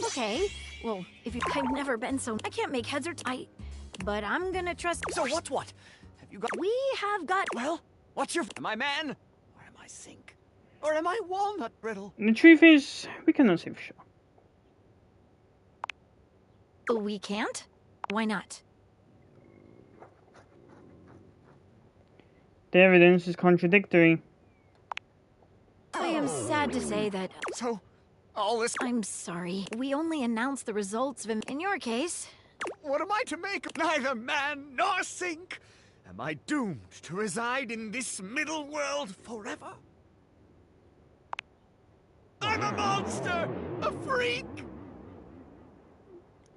Okay. Well, if I've never been so... I can't make heads or... But I'm gonna trust... So what's what? Have you got... We have got... Well, what's your... Am I man? Or am I sink? Or am I walnut brittle? The truth is, we cannot say for sure. We can't? Why not? The evidence is contradictory. I am sad to say that... So, all this... I'm sorry. We only announced the results of... In your case... What am I to make of neither man nor sink? Am I doomed to reside in this middle world forever? I'm a monster! A freak!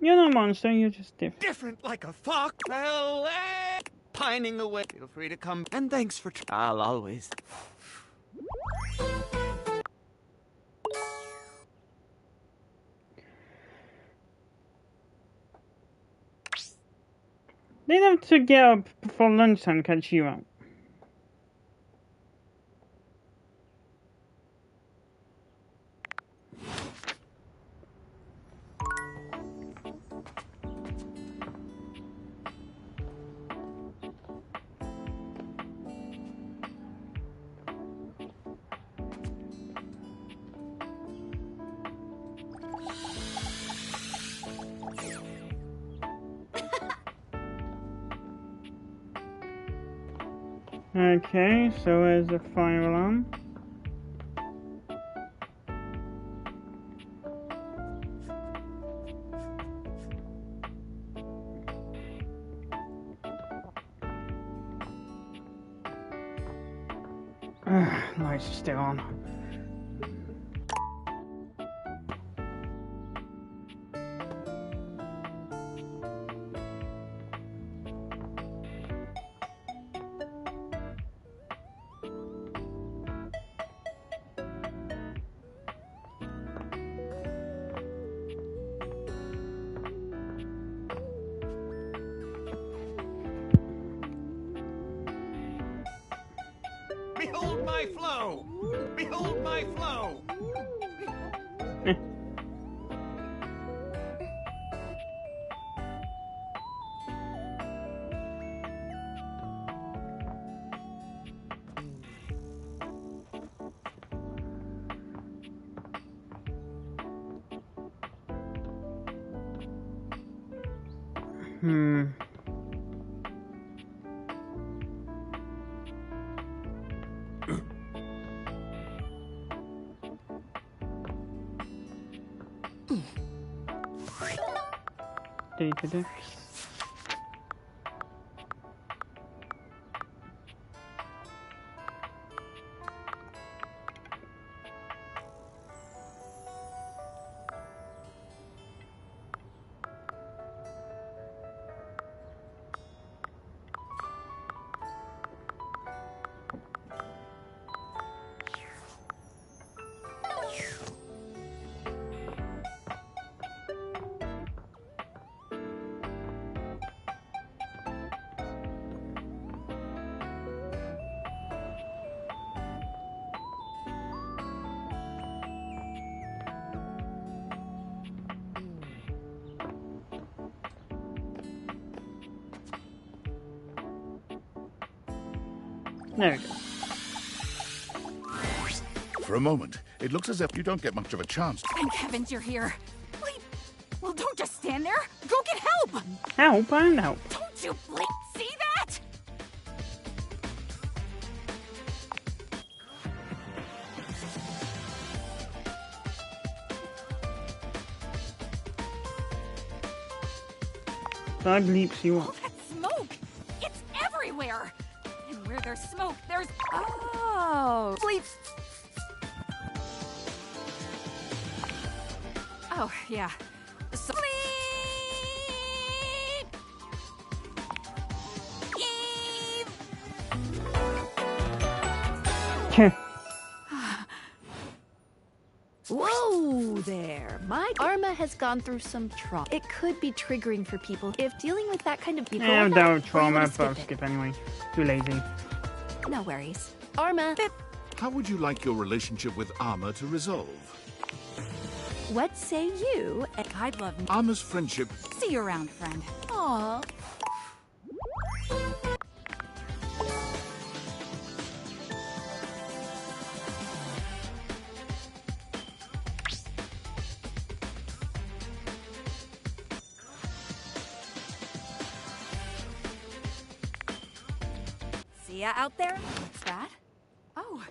You're not a monster, you're just different. Different like a fox. Well, pining away. Feel free to come. And thanks for... I'll always... They'd have to get up before lunchtime to catch you up. Okay, so where's the fire alarm? Lights are still on. Behold my flow! Behold my flow! Data decks. There we go. For a moment, it looks as if you don't get much of a chance. Thank heavens you're here. Wait, well, don't just stand there. Go get help. Help and help. Don't you see that? That bleeps you All up. that smoke. It's everywhere. And where there's smoke, there's... Oh. Bleeps. Oh, yeah. So Whoa there. My Arma has gone through some trauma. It could be triggering for people if dealing with that kind of people. Yeah, without trauma, but I'll skip anyway. Too lazy. No worries. Arma. How would you like your relationship with Arma to resolve? What say you? I'd love Arma's friendship. See you around, friend. Aw. See ya out there? What's that? Oh,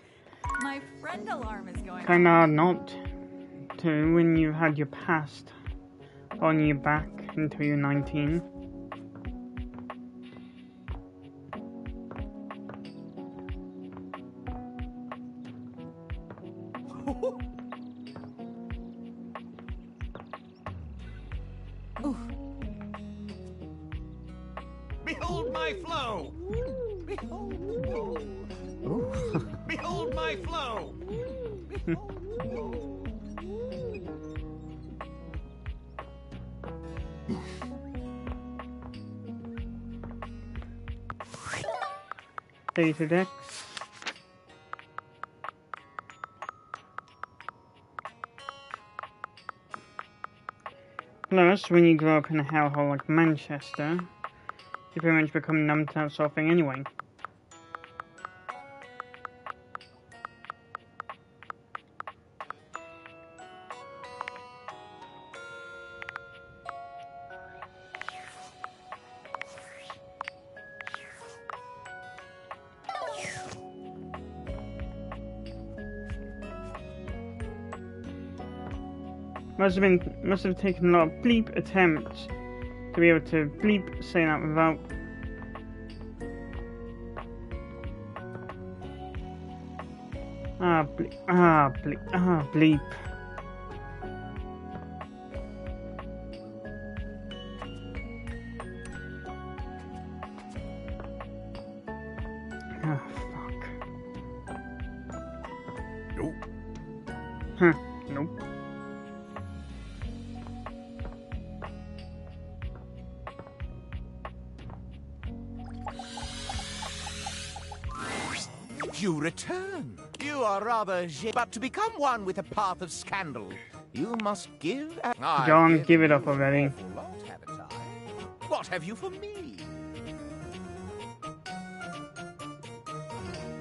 my friend alarm is going Kinda hard not to when you had your past on your back until you're 19. Behold my flow! Behold, behold my flow! Data decks. Plus, when you grow up in a hellhole like Manchester, you pretty much become numb to that sort of thing anyway. Must have taken a lot of bleep attempts to be able to bleep say that without bleep. Ah, fuck. Nope. Huh, nope. You return. You are rather but to become one with a path of scandal, you must give... John, give it up already. What have you for me?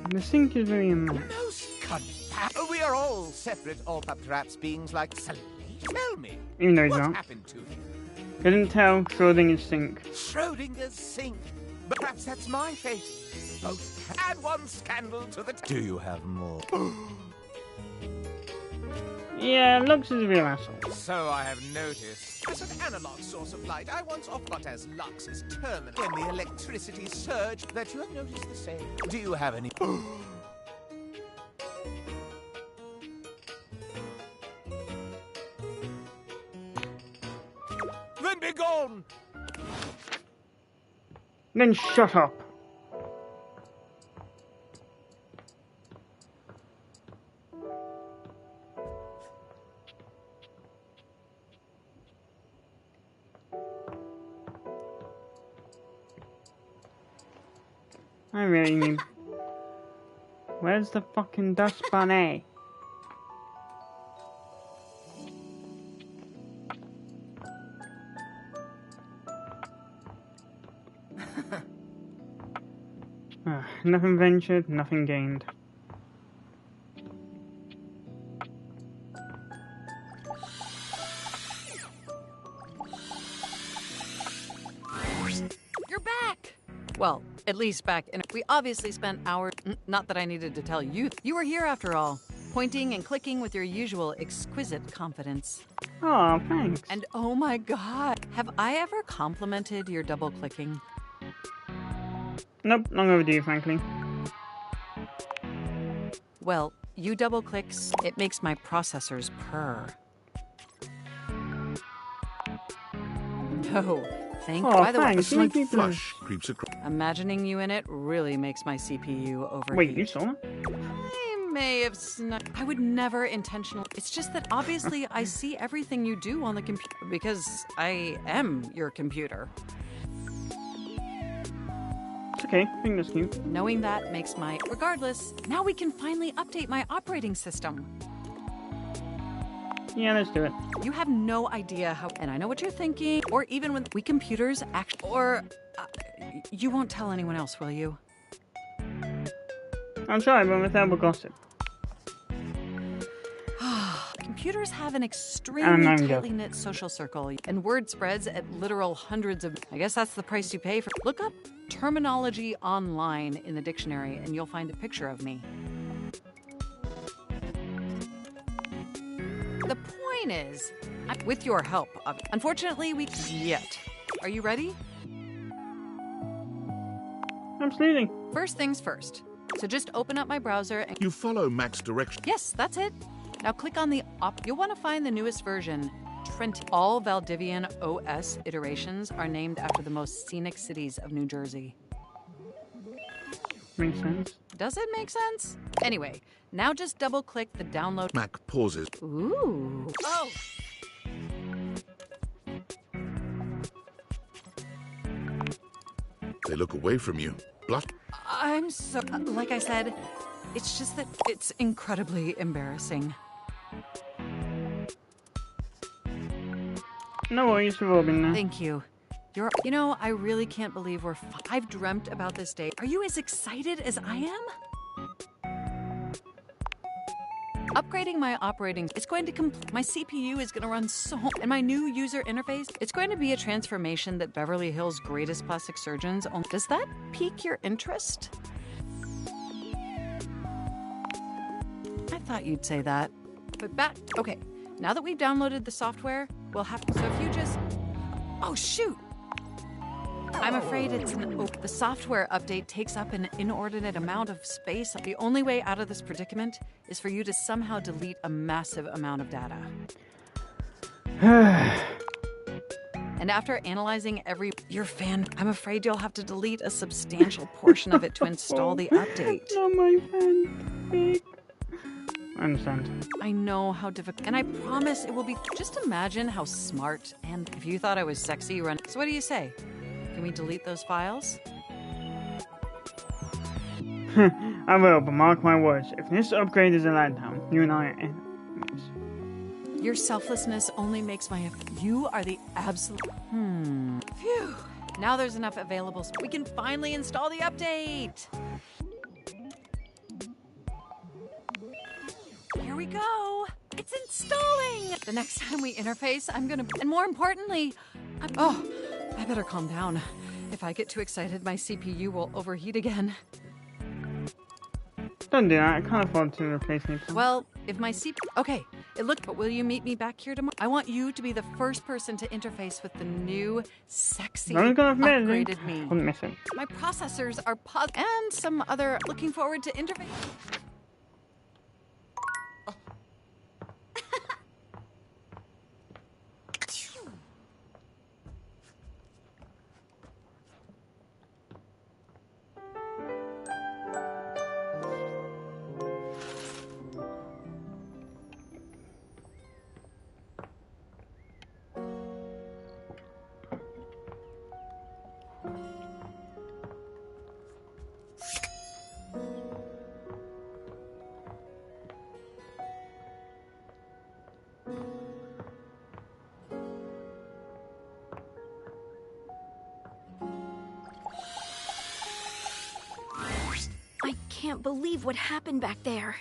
The sink is very immense. We are all separate, or perhaps beings like... Tell me, Even though he's what not. happened to you? Couldn't tell. Schrodinger's sink. Schrodinger's sink. But perhaps that's my fate. Both add one scandal to the... Do you have more? Yeah, Lux is a real asshole. So I have noticed. As an analog source of light, I once offered, but as Lux is terminal, when the electricity surged, that you have noticed the same. Do you have any... Then be gone! Then shut up. I really need... Where's the fucking dust bunny? Nothing ventured, nothing gained. You're back! Well, at least back in. We obviously spent hours. Not that I needed to tell you. You were here after all, pointing and clicking with your usual exquisite confidence. Oh, thanks. And oh my god, have I ever complimented your double clicking? Nope, long overdue, frankly. Well, you double clicks, it makes my processors purr. No, by the way, a slight flush creeps across. Imagining you in it really makes my CPU overheat. Wait, you saw it? I may have snuck. I would never intentionally. It's just that obviously I see everything you do on the computer because I am your computer. It's okay, I think that's cute. Knowing that makes my... Regardless, now we can finally update my operating system. Yeah, let's do it. You have no idea how... And I know what you're thinking. Or even when we computers actually... Or... you won't tell anyone else, will you? I'll try, but without the gossip. Computers have an extremely tightly knit social circle, and word spreads at literal hundreds of... I guess that's the price you pay for... Look up terminology online in the dictionary, and you'll find a picture of me. The point is, with your help, unfortunately, we... Yet. Are you ready? Absolutely. First things first. So just open up my browser and... You follow Mac's direction. Yes, that's it. Now click on the You'll want to find the newest version, Trent. All Valdivian OS iterations are named after the most scenic cities of New Jersey. Makes sense. Does it make sense? Anyway, now just double-click the download... Mac pauses. Ooh. Oh! They look away from you. Blush. I'm so... like I said, it's just that it's incredibly embarrassing. No worries, we've all been there. Thank you. You know, I really can't believe I've dreamt about this day. Are you as excited as I am? Upgrading my operating... It's going to my CPU is going to run so... And my new user interface, it's going to be a transformation that Beverly Hills' greatest plastic surgeons own. Does that pique your interest? I thought you'd say that. But okay, now that we've downloaded the software, we'll have to... So if you just... Oh, shoot! I'm afraid it's the software update takes up an inordinate amount of space. The only way out of this predicament is for you to somehow delete a massive amount of data. And after analyzing your fan, I'm afraid you'll have to delete a substantial portion of it to install the update. Not my fan. I understand. I know how difficult, and I promise it will be. Just imagine how smart, and if you thought I was sexy, run. So what do you say? Can we delete those files? I will, but mark my words. If this upgrade is a letdown, you and I are enemies. Your selflessness only makes my... You are the absolute... Phew. Now there's enough available so we can finally install the update. Here we go. It's installing. The next time we interface, I'm gonna... And more importantly, I better calm down. If I get too excited, my CPU will overheat again. Don't do that. I can't afford to replace any. Well, if my CPU... Okay, but will you meet me back here tomorrow? I want you to be the first person to interface with the new, sexy, upgraded me. Wouldn't miss it. My processors are and some other... Looking forward to interface... I can't believe what happened back there.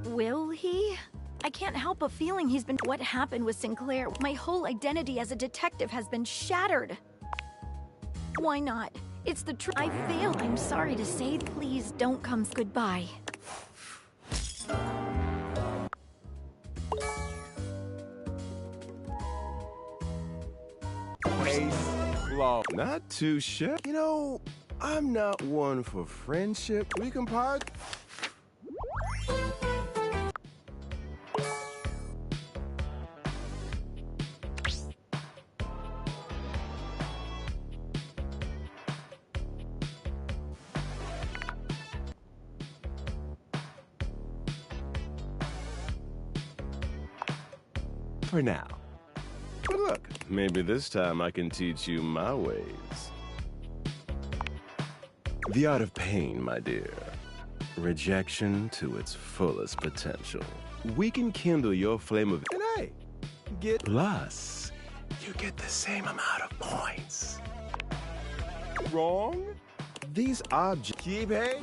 Will he? I can't help a feeling he's been... What happened with Sinclair? My whole identity as a detective has been shattered. Why not? It's the truth. I failed. I'm sorry to say. Please don't come. Goodbye. Not too sure. You know, I'm not one for friendship. We can part. For now. But look, maybe this time I can teach you my ways. The art of pain, my dear. Rejection to its fullest potential. We can kindle your flame of... And hey, get... Plus, you get the same amount of points. Wrong? These objects... Keep hey?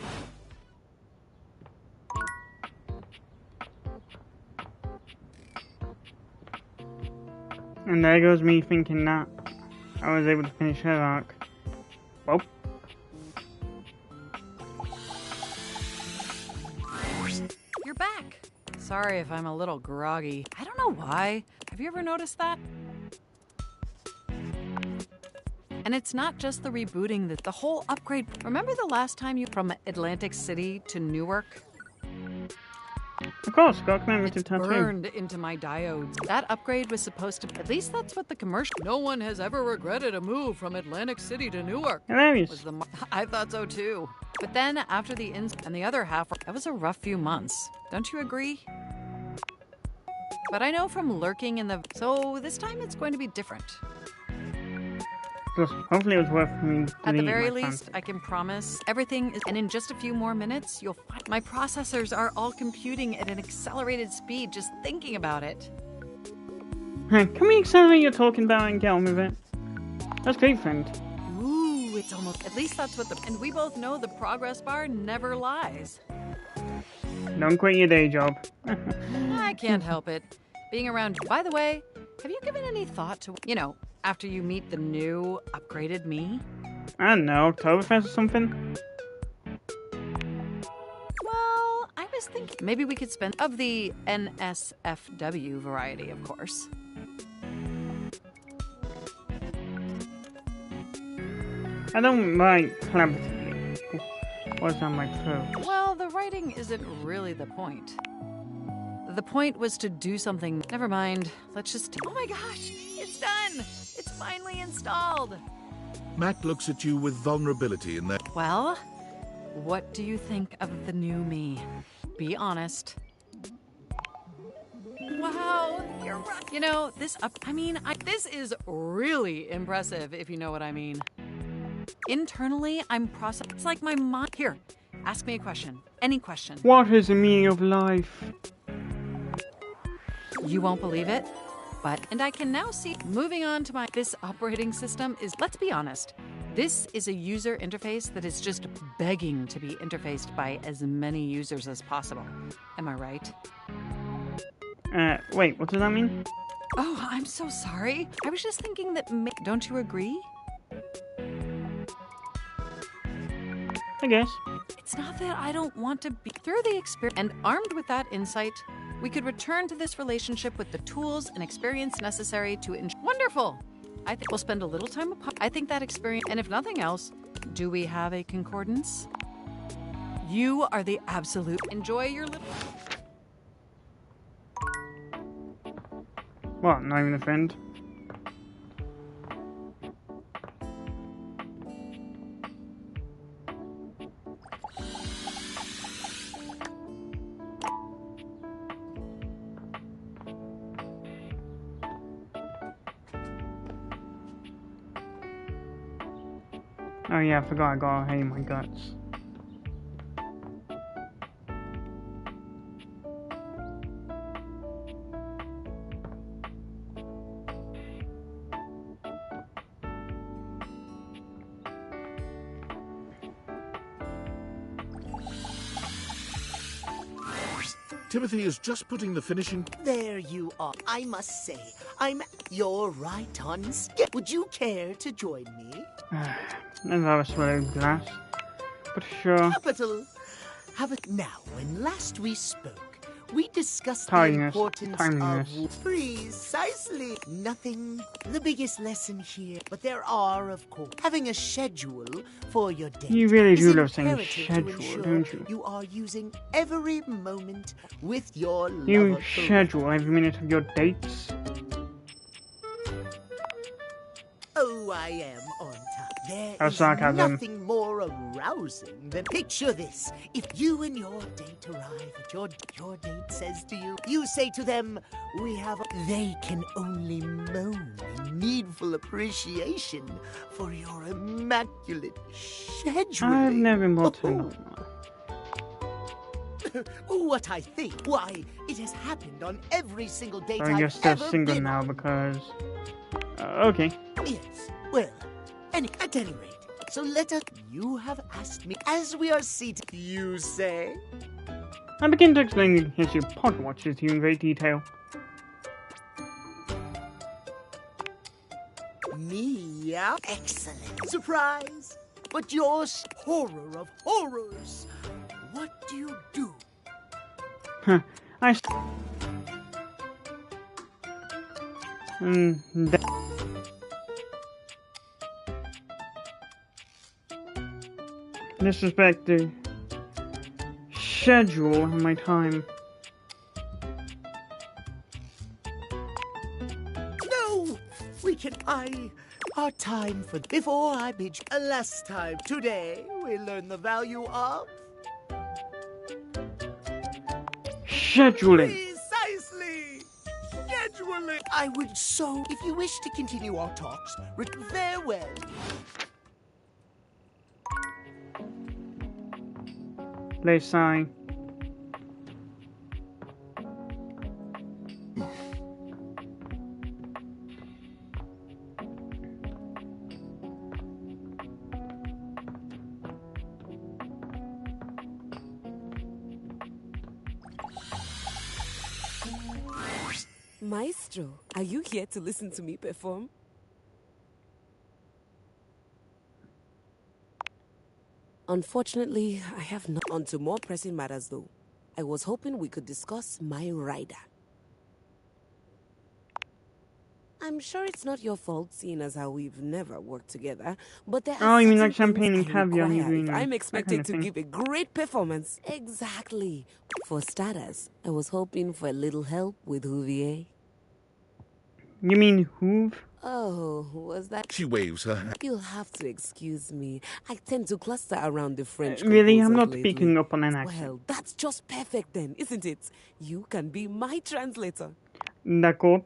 And there goes me thinking that I was able to finish her arc. Well. You're back. Sorry if I'm a little groggy. I don't know why. Have you ever noticed that? And it's not just the rebooting, the whole upgrade. Remember the last time you from Atlantic City to Newark? Of course, got a commemorative tattoo. Burned into my diodes. That upgrade was supposed to... At least that's what the commercial... No one has ever regretted a move from Atlantic City to Newark. Hilarious. I thought so too. But then after the ins and the other half, that was a rough few months. Don't you agree? But I know from lurking in the... So this time it's going to be different. Hopefully it was worth me. At the very least, I can promise everything is... And in just a few more minutes, you'll find... My processors are all computing at an accelerated speed just thinking about it. Can we accelerate your talking about and get on with it? That's great, friend. Ooh, it's almost... At least that's what the... And we both know the progress bar never lies. Don't quit your day job. I can't help it. Being around... By the way, have you given any thought to... You know, after you meet the new, upgraded me? I don't know, Oktoberfest or something? Well, I was thinking maybe we could spend... Of the NSFW variety, of course. I don't write collaboratively. What's on my throat? Well, the writing isn't really the point. The point was to do something... Never mind. Let's just... Oh my gosh! It's done! It's finally installed! Matt looks at you with vulnerability in that... Well, what do you think of the new me? Be honest. Wow, you're right. You know, this this is really impressive, if you know what I mean. Internally, I'm processing. It's like my mind. Here, ask me a question. Any question. What is the meaning of life? You won't believe it, and I can now see, moving on to this operating system is, let's be honest, this is a user interface that is just begging to be interfaced by as many users as possible. Am I right? Wait, what does that mean? Oh, I'm so sorry. I was just thinking that don't you agree? I guess. It's not that I don't want to be through the experience, and armed with that insight, we could return to this relationship with the tools and experience necessary to enjoy. Wonderful! I think we'll spend a little time apart. I think that experience, and if nothing else, do we have a concordance? You are the absolute. Enjoy your little. What, not even a friend? Oh yeah, I forgot I got a hay in my guts. Timothy is just putting the finishing... There you are. I must say, you're right on skip. Would you care to join me? Never have a swallowed glass. But sure. Capital. Now, when last we spoke, we discussed Timeliness. the importance Timeliness. of... Precisely. Nothing the biggest lesson here, but there are, of course, having a schedule for your day. You really do love saying imperative to schedule, ensure don't you? You are using every moment with your You lover. schedule every minute of your dates. Oh, I am on time. There Oh, is sarcasm. nothing more arousing than picture this. If you and your date arrive at your date says to you, you say to them, we have they can only moan in needful appreciation for your immaculate scheduling. I've never been brought to enough. What I think, why, it has happened on every single date I I've guess they're ever single been now on. because... okay. Yes, well, at any rate, so let us... You have asked me, as we are seated, you say? I begin to explain the history of pocket watches to you in great detail. Me, yeah? Excellent. Surprise! But your horror of horrors, what do you do? Huh. Disrespect the schedule of my time. No! We can our time for before I bid you. Last time, today, we learn the value of... Scheduling. Precisely! Scheduling! I would if you wish to continue our talks, farewell. Play sign. Maestro, are you here to listen to me perform? Unfortunately, I have not. On to more pressing matters, though. I was hoping we could discuss my rider. I'm sure it's not your fault, seeing as how we've never worked together, but there are Oh, you mean certain like champagne and things I caviar? require You're doing if that I'm kind expected of to thing. give a great performance. Exactly. For starters, I was hoping for a little help with Huvier. You mean Hoove? Oh, was that? She waves her hand. You'll have to excuse me. I tend to cluster around the French. Really? I'm composers not lately. picking up on an accent. Well, that's just perfect then, isn't it? You can be my translator. D'accord.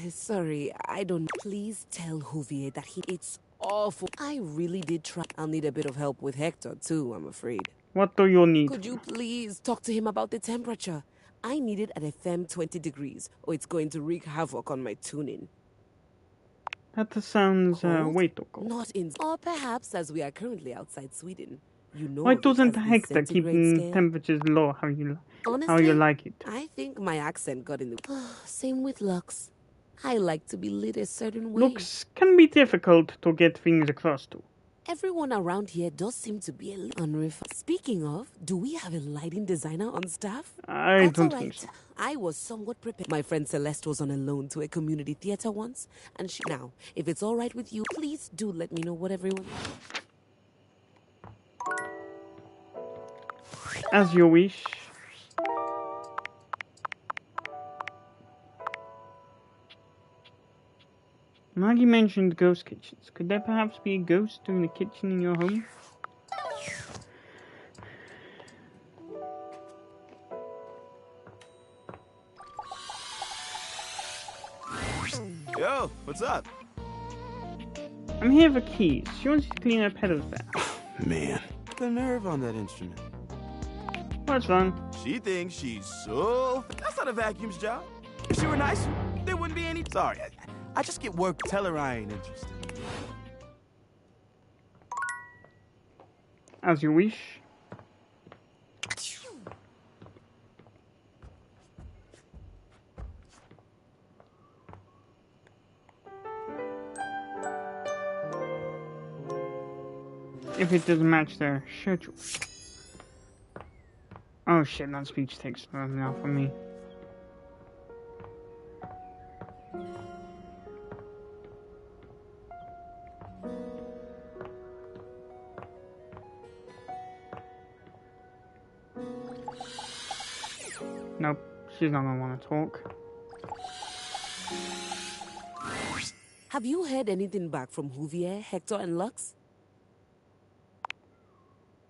Sorry, I don't... Please tell Huvier that it's awful. I really did try. I'll need a bit of help with Hector, too, I'm afraid. What do you need? Could you please talk to him about the temperature? I need it at a firm 20 degrees, or it's going to wreak havoc on my tuning. That sounds Cold? way too cold. Not in... Or perhaps, as we are currently outside Sweden, You know Why if it doesn't has the Hector keep centigrade scale? temperatures low? How you Honestly, like it? I think my accent got in the... Same with Lux. I like to be lit a certain way. Looks can be difficult to get things across to. Everyone around here does seem to be a little unrefined. Speaking of, do we have a lighting designer on staff? I That's don't all think right. so. I was somewhat prepared. My friend Celeste was on a loan to a community theater once, and she... Now, if it's all right with you, please do let me know what everyone... As you wish. Maggie mentioned ghost kitchens. Could there perhaps be a ghost in the kitchen in your home? Yo, what's up? I'm here for keys. She wants you to clean her pedals back. Man, the nerve on that instrument. What's wrong? She thinks she's so... That's not a vacuum's job. If she were nicer, there wouldn't be any... Sorry, I just get work. Tell her I ain't interested. As you wish. If it doesn't match their schedule. Oh shit, that speech takes long now for me. Nope, she's not gonna want to talk. Have you heard anything back from Huvier, Hector, and Lux?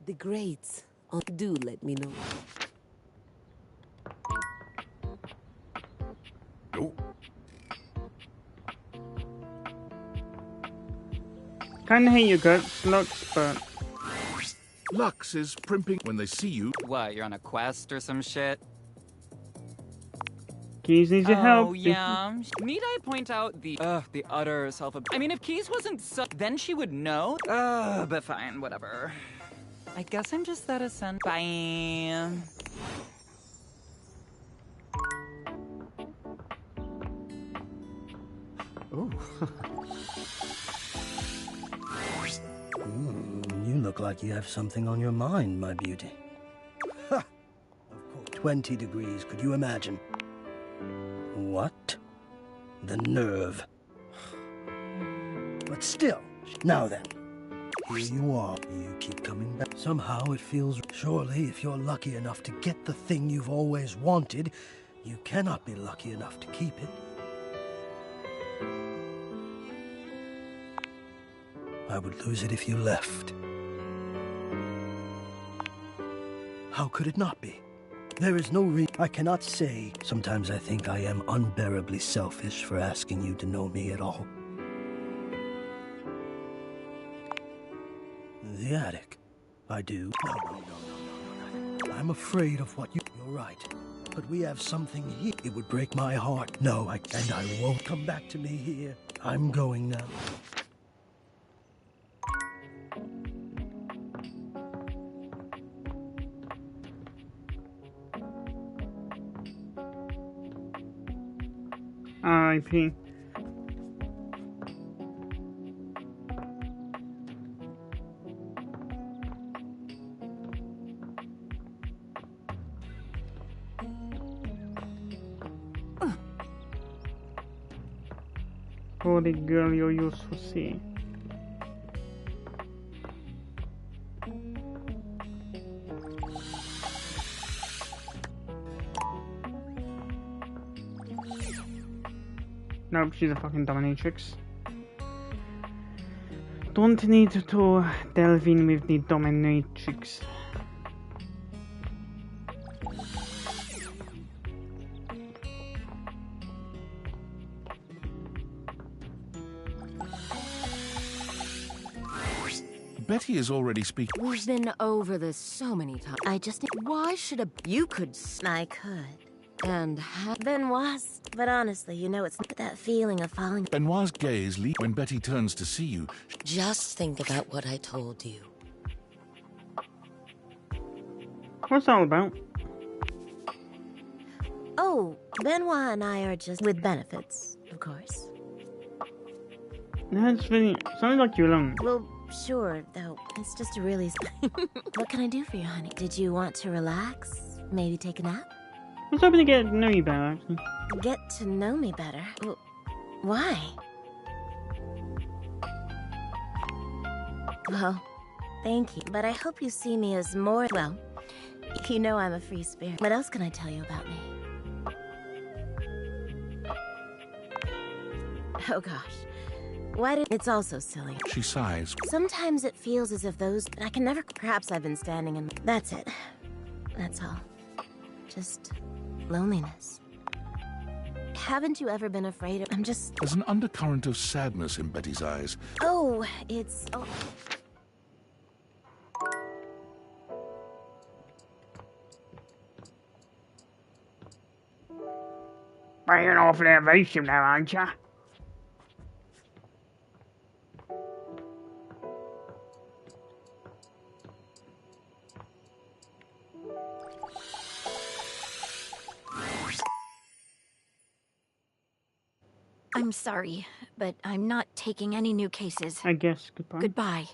The greats. Do let me know. Kinda hate your guts, Lux, but... Lux is primping when they see you. What, you're on a quest or some shit? Keys needs your help. Oh, yeah. Need I point out the utter self... I mean, if Keys wasn't so... Then she would know. But fine, whatever. I guess I'm just that essential. Bye. Ooh. You look like you have something on your mind, my beauty. Ha! Of course, 20 degrees, could you imagine? What? The nerve. But still, now then. Here you are. You keep coming back. Somehow it feels... Surely, if you're lucky enough to get the thing you've always wanted, you cannot be lucky enough to keep it. I would lose it if you left. How could it not be? There is no reason. I cannot say. Sometimes I think I am unbearably selfish for asking you to know me at all. The attic. I do. No. I'm afraid of what you... You're right. But we have something here. It would break my heart. No, and I won't come back to me here. I'm going now. R.I.P. Poor girl you used to see. Nope, she's a fucking dominatrix. Don't need to delve in with the dominatrix. Betty is already speaking. We've been over this so many times. I just... Why should a... You could... I could. And Benoit's. But honestly, you know, it's that feeling of falling. Benoit's gaze leaves when Betty turns to see you. Just think about what I told you. What's that all about? Oh, Benoit and I are just with benefits, of course. That's really sounds like you're alone. Well, sure, though. It's just a really... What can I do for you, honey? Did you want to relax? Maybe take a nap? I was hoping to get to know you better, actually. Get to know me better? Why? Well, thank you. But I hope you see me as more... Well, you know I'm a free spirit. What else can I tell you about me? Oh, gosh. Why did... It's also silly. She sighs. Sometimes it feels as if those... I can never... Perhaps I've been standing in... That's it. That's all. Just loneliness. Haven't you ever been afraid of... I'm just... There's an undercurrent of sadness in Betty's eyes. Oh, it's... Oh. Being awfully evasive now, aren't you? I'm sorry, but I'm not taking any new cases. I guess. Goodbye. Goodbye.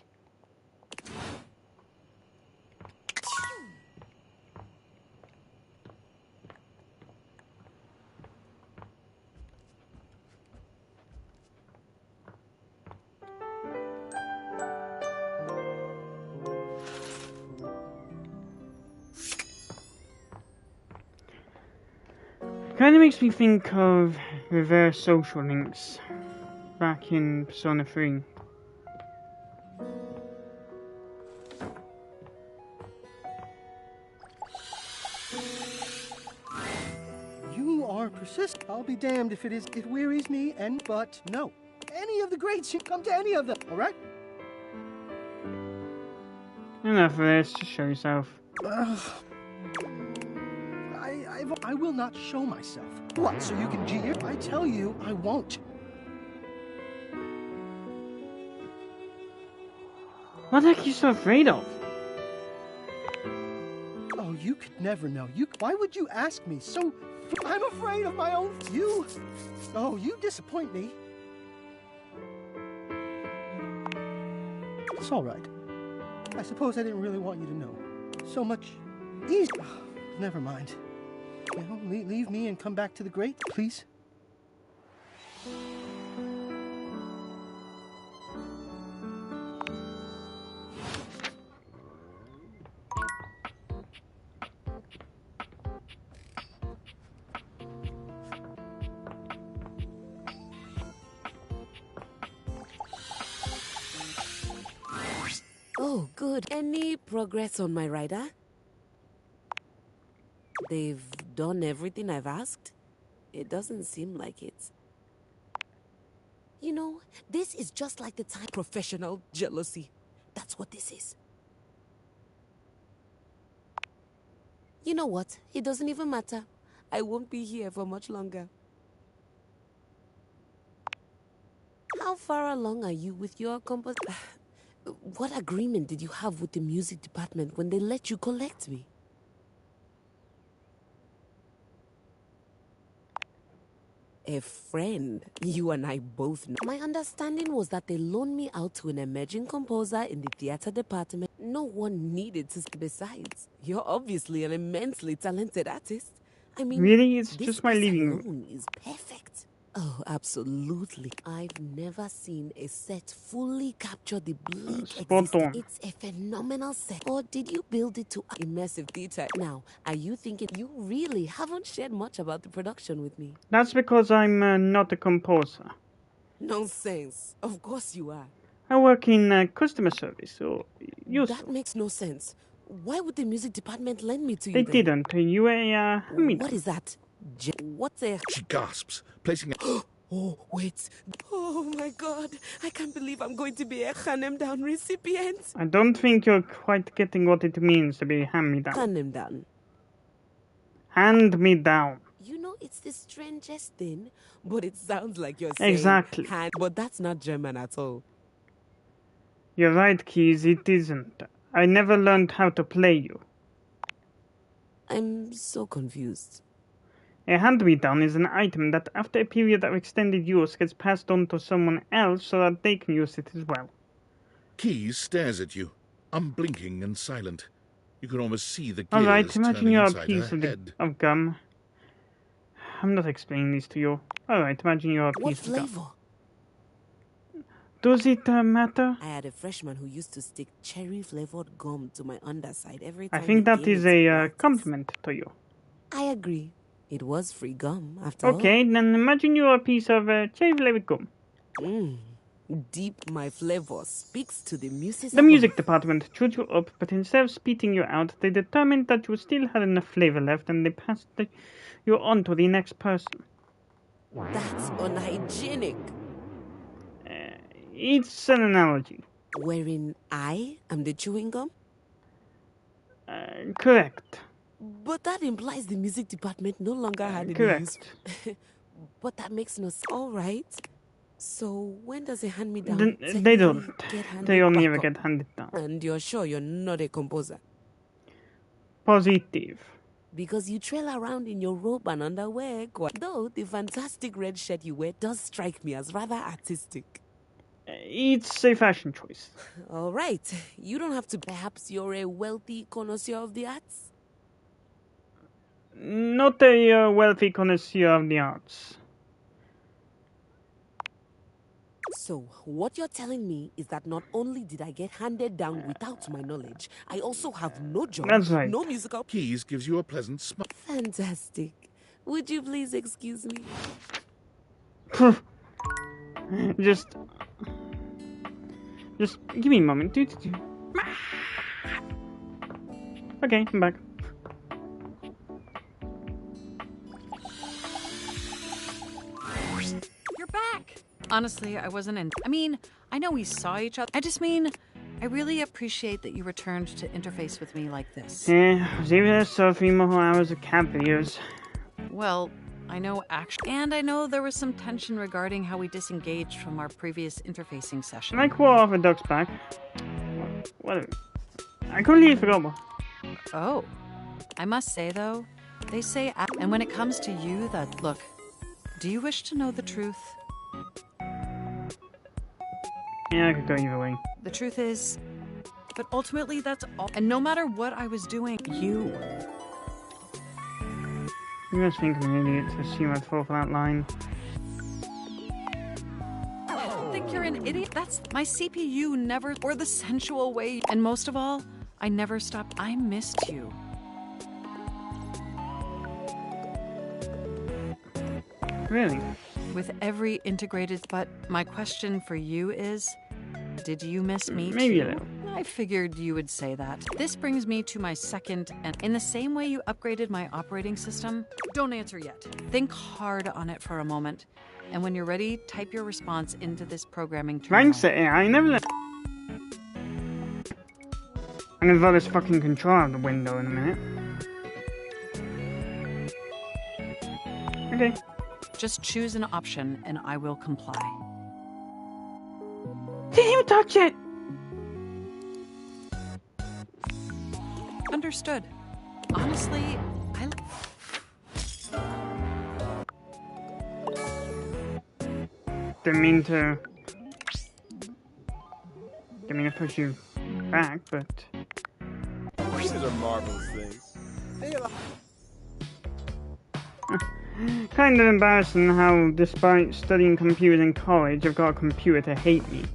Kind of makes me think of reverse social links back in Persona 3. You are persistent. I'll be damned if it wearies me, but no. Any of the greats should come to any of them, alright? Enough of this, just show yourself. I will not show myself. What, so you can jeer? I tell you, I won't. What the heck are you so afraid of? Oh, you could never know. Why would you ask me? I'm afraid of my own... You disappoint me. It's all right. I suppose I didn't really want you to know. So much easier. Never mind. You know, leave me and come back to the great, please. Oh, good. Any progress on my rider? They've done everything I've asked? It doesn't seem like it. You know, this is just like the time professional jealousy. That's what this is. You know what? It doesn't even matter. I won't be here for much longer. How far along are you with your What agreement did you have with the music department when they let you collect me? A friend. You and I both know. My understanding was that they loaned me out to an emerging composer in the theater department. No one needed to. Besides, you're obviously an immensely talented artist. I mean, really? It's just my living room. Is perfect. Oh, absolutely. I've never seen a set fully capture the bleak existence. It's a phenomenal set. Or did you build it to immersive theater? Now, are you thinking you really haven't shared much about the production with me? That's because I'm not a composer. Nonsense. Of course you are. I work in customer service, or That makes no sense. Why would the music department lend me to you They then? didn't. You a What is that? What's a... She gasps, placing a... Oh, wait. Oh, my God. I can't believe I'm going to be a Hanem Down recipient. I don't think you're quite getting what it means to be hand-me-down. Hanem-down. Hand-me-down. You know, it's the strangest thing, but it sounds like you're saying... Exactly. But that's not German at all. You're right, Keys, it isn't. I never learned how to play you. I'm so confused. A hand-me-down is an item that, after a period of extended use, gets passed on to someone else so that they can use it as well. Keys stares at you, unblinking and silent. You can almost see the gears Alright, imagine turning you're a inside piece her of, head. of gum. I'm not explaining this to you. Alright, imagine you're a What piece of gum. flavor? Does it matter? I had a freshman who used to stick cherry-flavored gum to my underside every time. I think he that came is into a compliment to you. I agree. It was free gum, after all. Okay, then imagine you're a piece of cherry-flavored gum. Deep my flavor speaks to the muses. The music department chewed you up, but instead of spitting you out, they determined that you still had enough flavor left and they passed you on to the next person. That's unhygienic. It's an analogy. Wherein I am the chewing gum? Correct. But that implies the music department no longer had any Correct. use. But that makes no sense. All right. So when does a hand-me-down? They don't. Get handed They only back ever up? get handed down. And you're sure you're not a composer? Positive. Because you trail around in your robe and underwear. Though the fantastic red shirt you wear does strike me as rather artistic. It's a fashion choice. All right. You don't have to. Perhaps you're a wealthy connoisseur of the arts? Not a wealthy connoisseur of the arts. So, what you're telling me is that not only did I get handed down without my knowledge, I also have no job, That's right. no musical... Keys gives you a pleasant smile. Fantastic. Would you please excuse me? Just give me a moment. Okay, I'm back. You're back! Honestly, I wasn't in. I mean, I know we saw each other. I just mean, I really appreciate that you returned to interface with me like this. Yeah, I was able to surf 3 more hours of camp videos. Well, I know and I know there was some tension regarding how we disengaged from our previous interfacing session. Can I call off a duck's back? What? I completely forgot what. Oh. I must say, though, they say... And when it comes to you, look, do you wish to know the truth? Yeah, I could go either way. The truth is... But ultimately, that's all. And no matter what I was doing, you... You must think I'm an idiot to assume I'd fall for that line. I think you're an idiot. That's... My CPU never... Or the sensual way... And most of all, I never stopped... I missed you. Really? With every integrated... But my question for you is... Did you miss me Maybe too? a little. I figured you would say that. This brings me to my second, and in the same way you upgraded my operating system, don't answer yet. Think hard on it for a moment, and when you're ready, type your response into this programming terminal. Thanks, I never let... I'm gonna throw this fucking controller out the window in a minute. Okay. Just choose an option, and I will comply. Didn't even touch it! Understood. Honestly, Didn't mean to push you back, but... These are marvelous things. Kind of embarrassing how, despite studying computers in college, I've got a computer to hate me.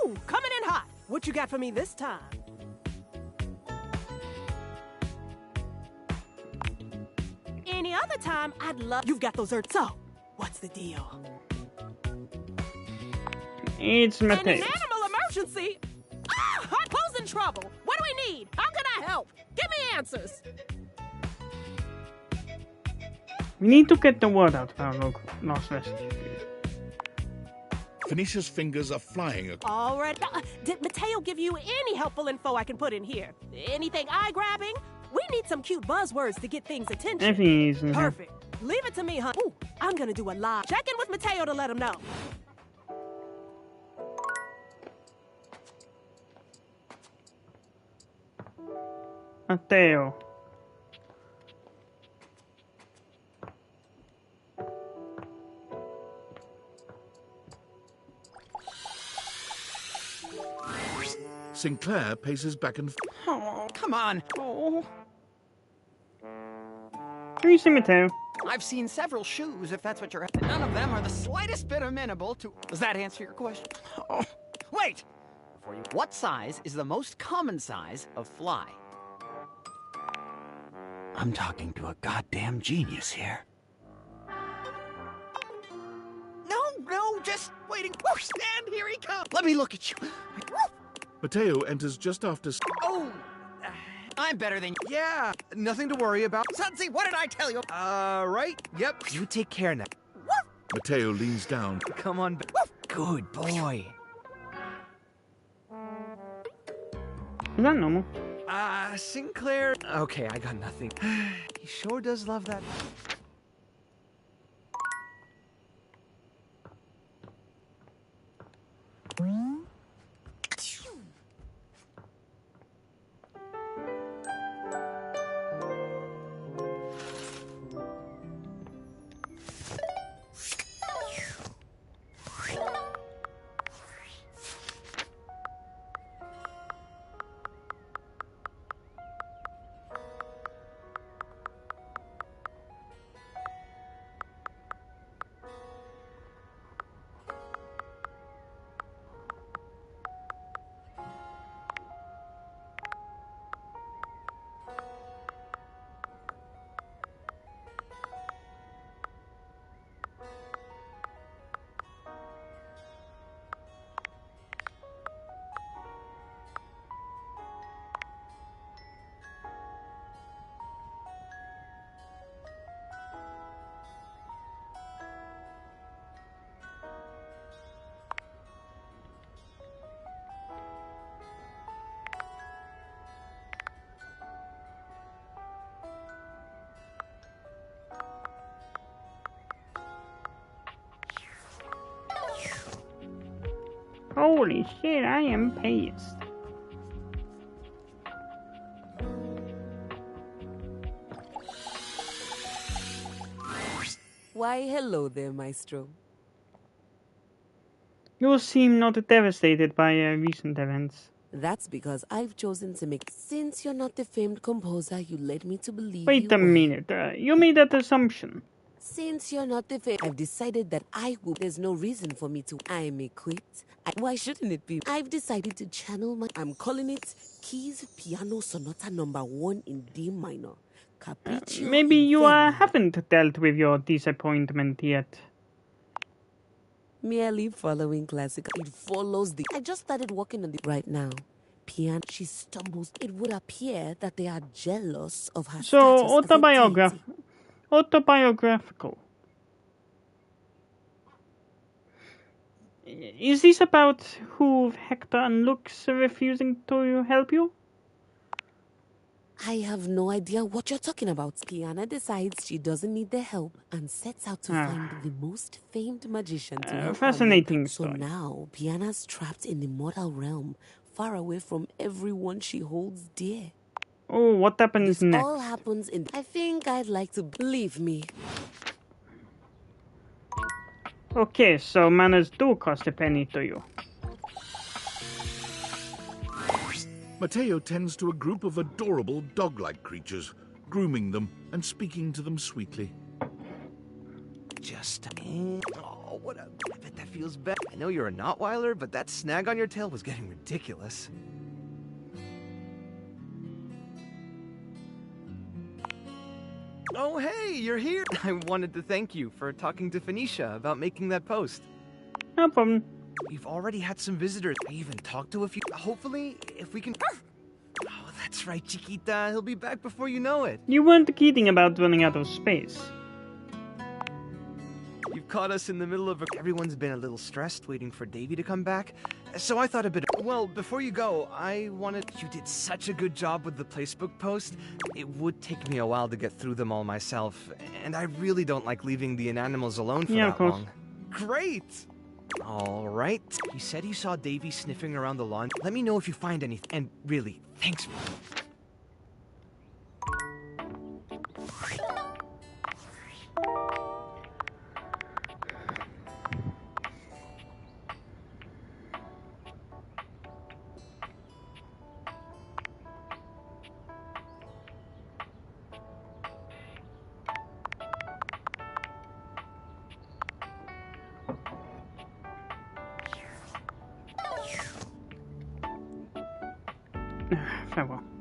Ooh, coming in hot. What you got for me this time? Any other time, I'd love... You've got those earths. So, what's the deal? It's my An taste. animal emergency? Ah, Harpo's in trouble. What do we need? How can I help? Give me answers. We need to get the word out about our lost rescue. Phoenicia's fingers are flying. All right. Did Mateo give you any helpful info I can put in here? Anything eye-grabbing? We need some cute buzzwords to get things attention. Everything is in here. Perfect. Leave it to me, huh? Ooh, I'm gonna do a live. Check in with Mateo to let him know. Mateo. Sinclair paces back and forth. Oh, come on. Oh. Can you see Mateo? I've seen several shoes, if that's what you're after. None of them are the slightest bit amenable to... Does that answer your question? Oh. Wait! Before you... What size is the most common size of fly? I'm talking to a goddamn genius here. No, just waiting. Whoosh, and here he comes. Let me look at you. Mateo enters just after... Oh! I'm better than you. Yeah, nothing to worry about. Sudsy, what did I tell you? Right? Yep. You take care now. Mateo leans down. Come on. Good boy. Is that normal? Sinclair. Okay, I got nothing. He sure does love that. Holy shit, I am pissed. Why, hello there, Maestro. You seem not devastated by recent events. That's because I've chosen to make... Since you're not the famed composer you led me to believe Wait a minute, you made that assumption. Since you're not the famed... I've decided that I will... There's no reason for me to... I'm equipped. Why shouldn't it be? I've decided to channel my... I'm calling it Keys Piano Sonata number 1 in D minor. Capriccio Maybe you haven't dealt with your disappointment yet. Merely following classical. It follows the... I just started working on it right now. Piano. She stumbles. It would appear that they are jealous of her So, status autobiographical. Is this about who Hector and Lux refusing to help you? I have no idea what you're talking about. Piana decides she doesn't need their help and sets out to find the most famed magician to help fascinating her. story. So now, Piana's trapped in the mortal realm, far away from everyone she holds dear. Oh, what happens This next? all happens in... I think I'd like to believe me. Okay, so manners do cost a penny to you. Mateo tends to a group of adorable dog-like creatures, grooming them and speaking to them sweetly. Just oh, what a... I bet that feels better. I know you're a Notweiler, but that snag on your tail was getting ridiculous. Oh, hey, you're here. I wanted to thank you for talking to Phoenicia about making that post. No problem. We've already had some visitors. I even talked to a few. Hopefully, if we can... Oh, that's right, Chiquita. He'll be back before you know it. You weren't kidding about running out of space. caught us in the middle of everyone's been a little stressed waiting for Davy to come back. So I thought a bit well, before you go, I wanted... You did such a good job with the Placebook post. It would take me a while to get through them all myself, and I really don't like leaving the inanimals alone for that long. Great! All right. He said he saw Davy sniffing around the lawn. Let me know if you find anything. And really, thanks. Farewell.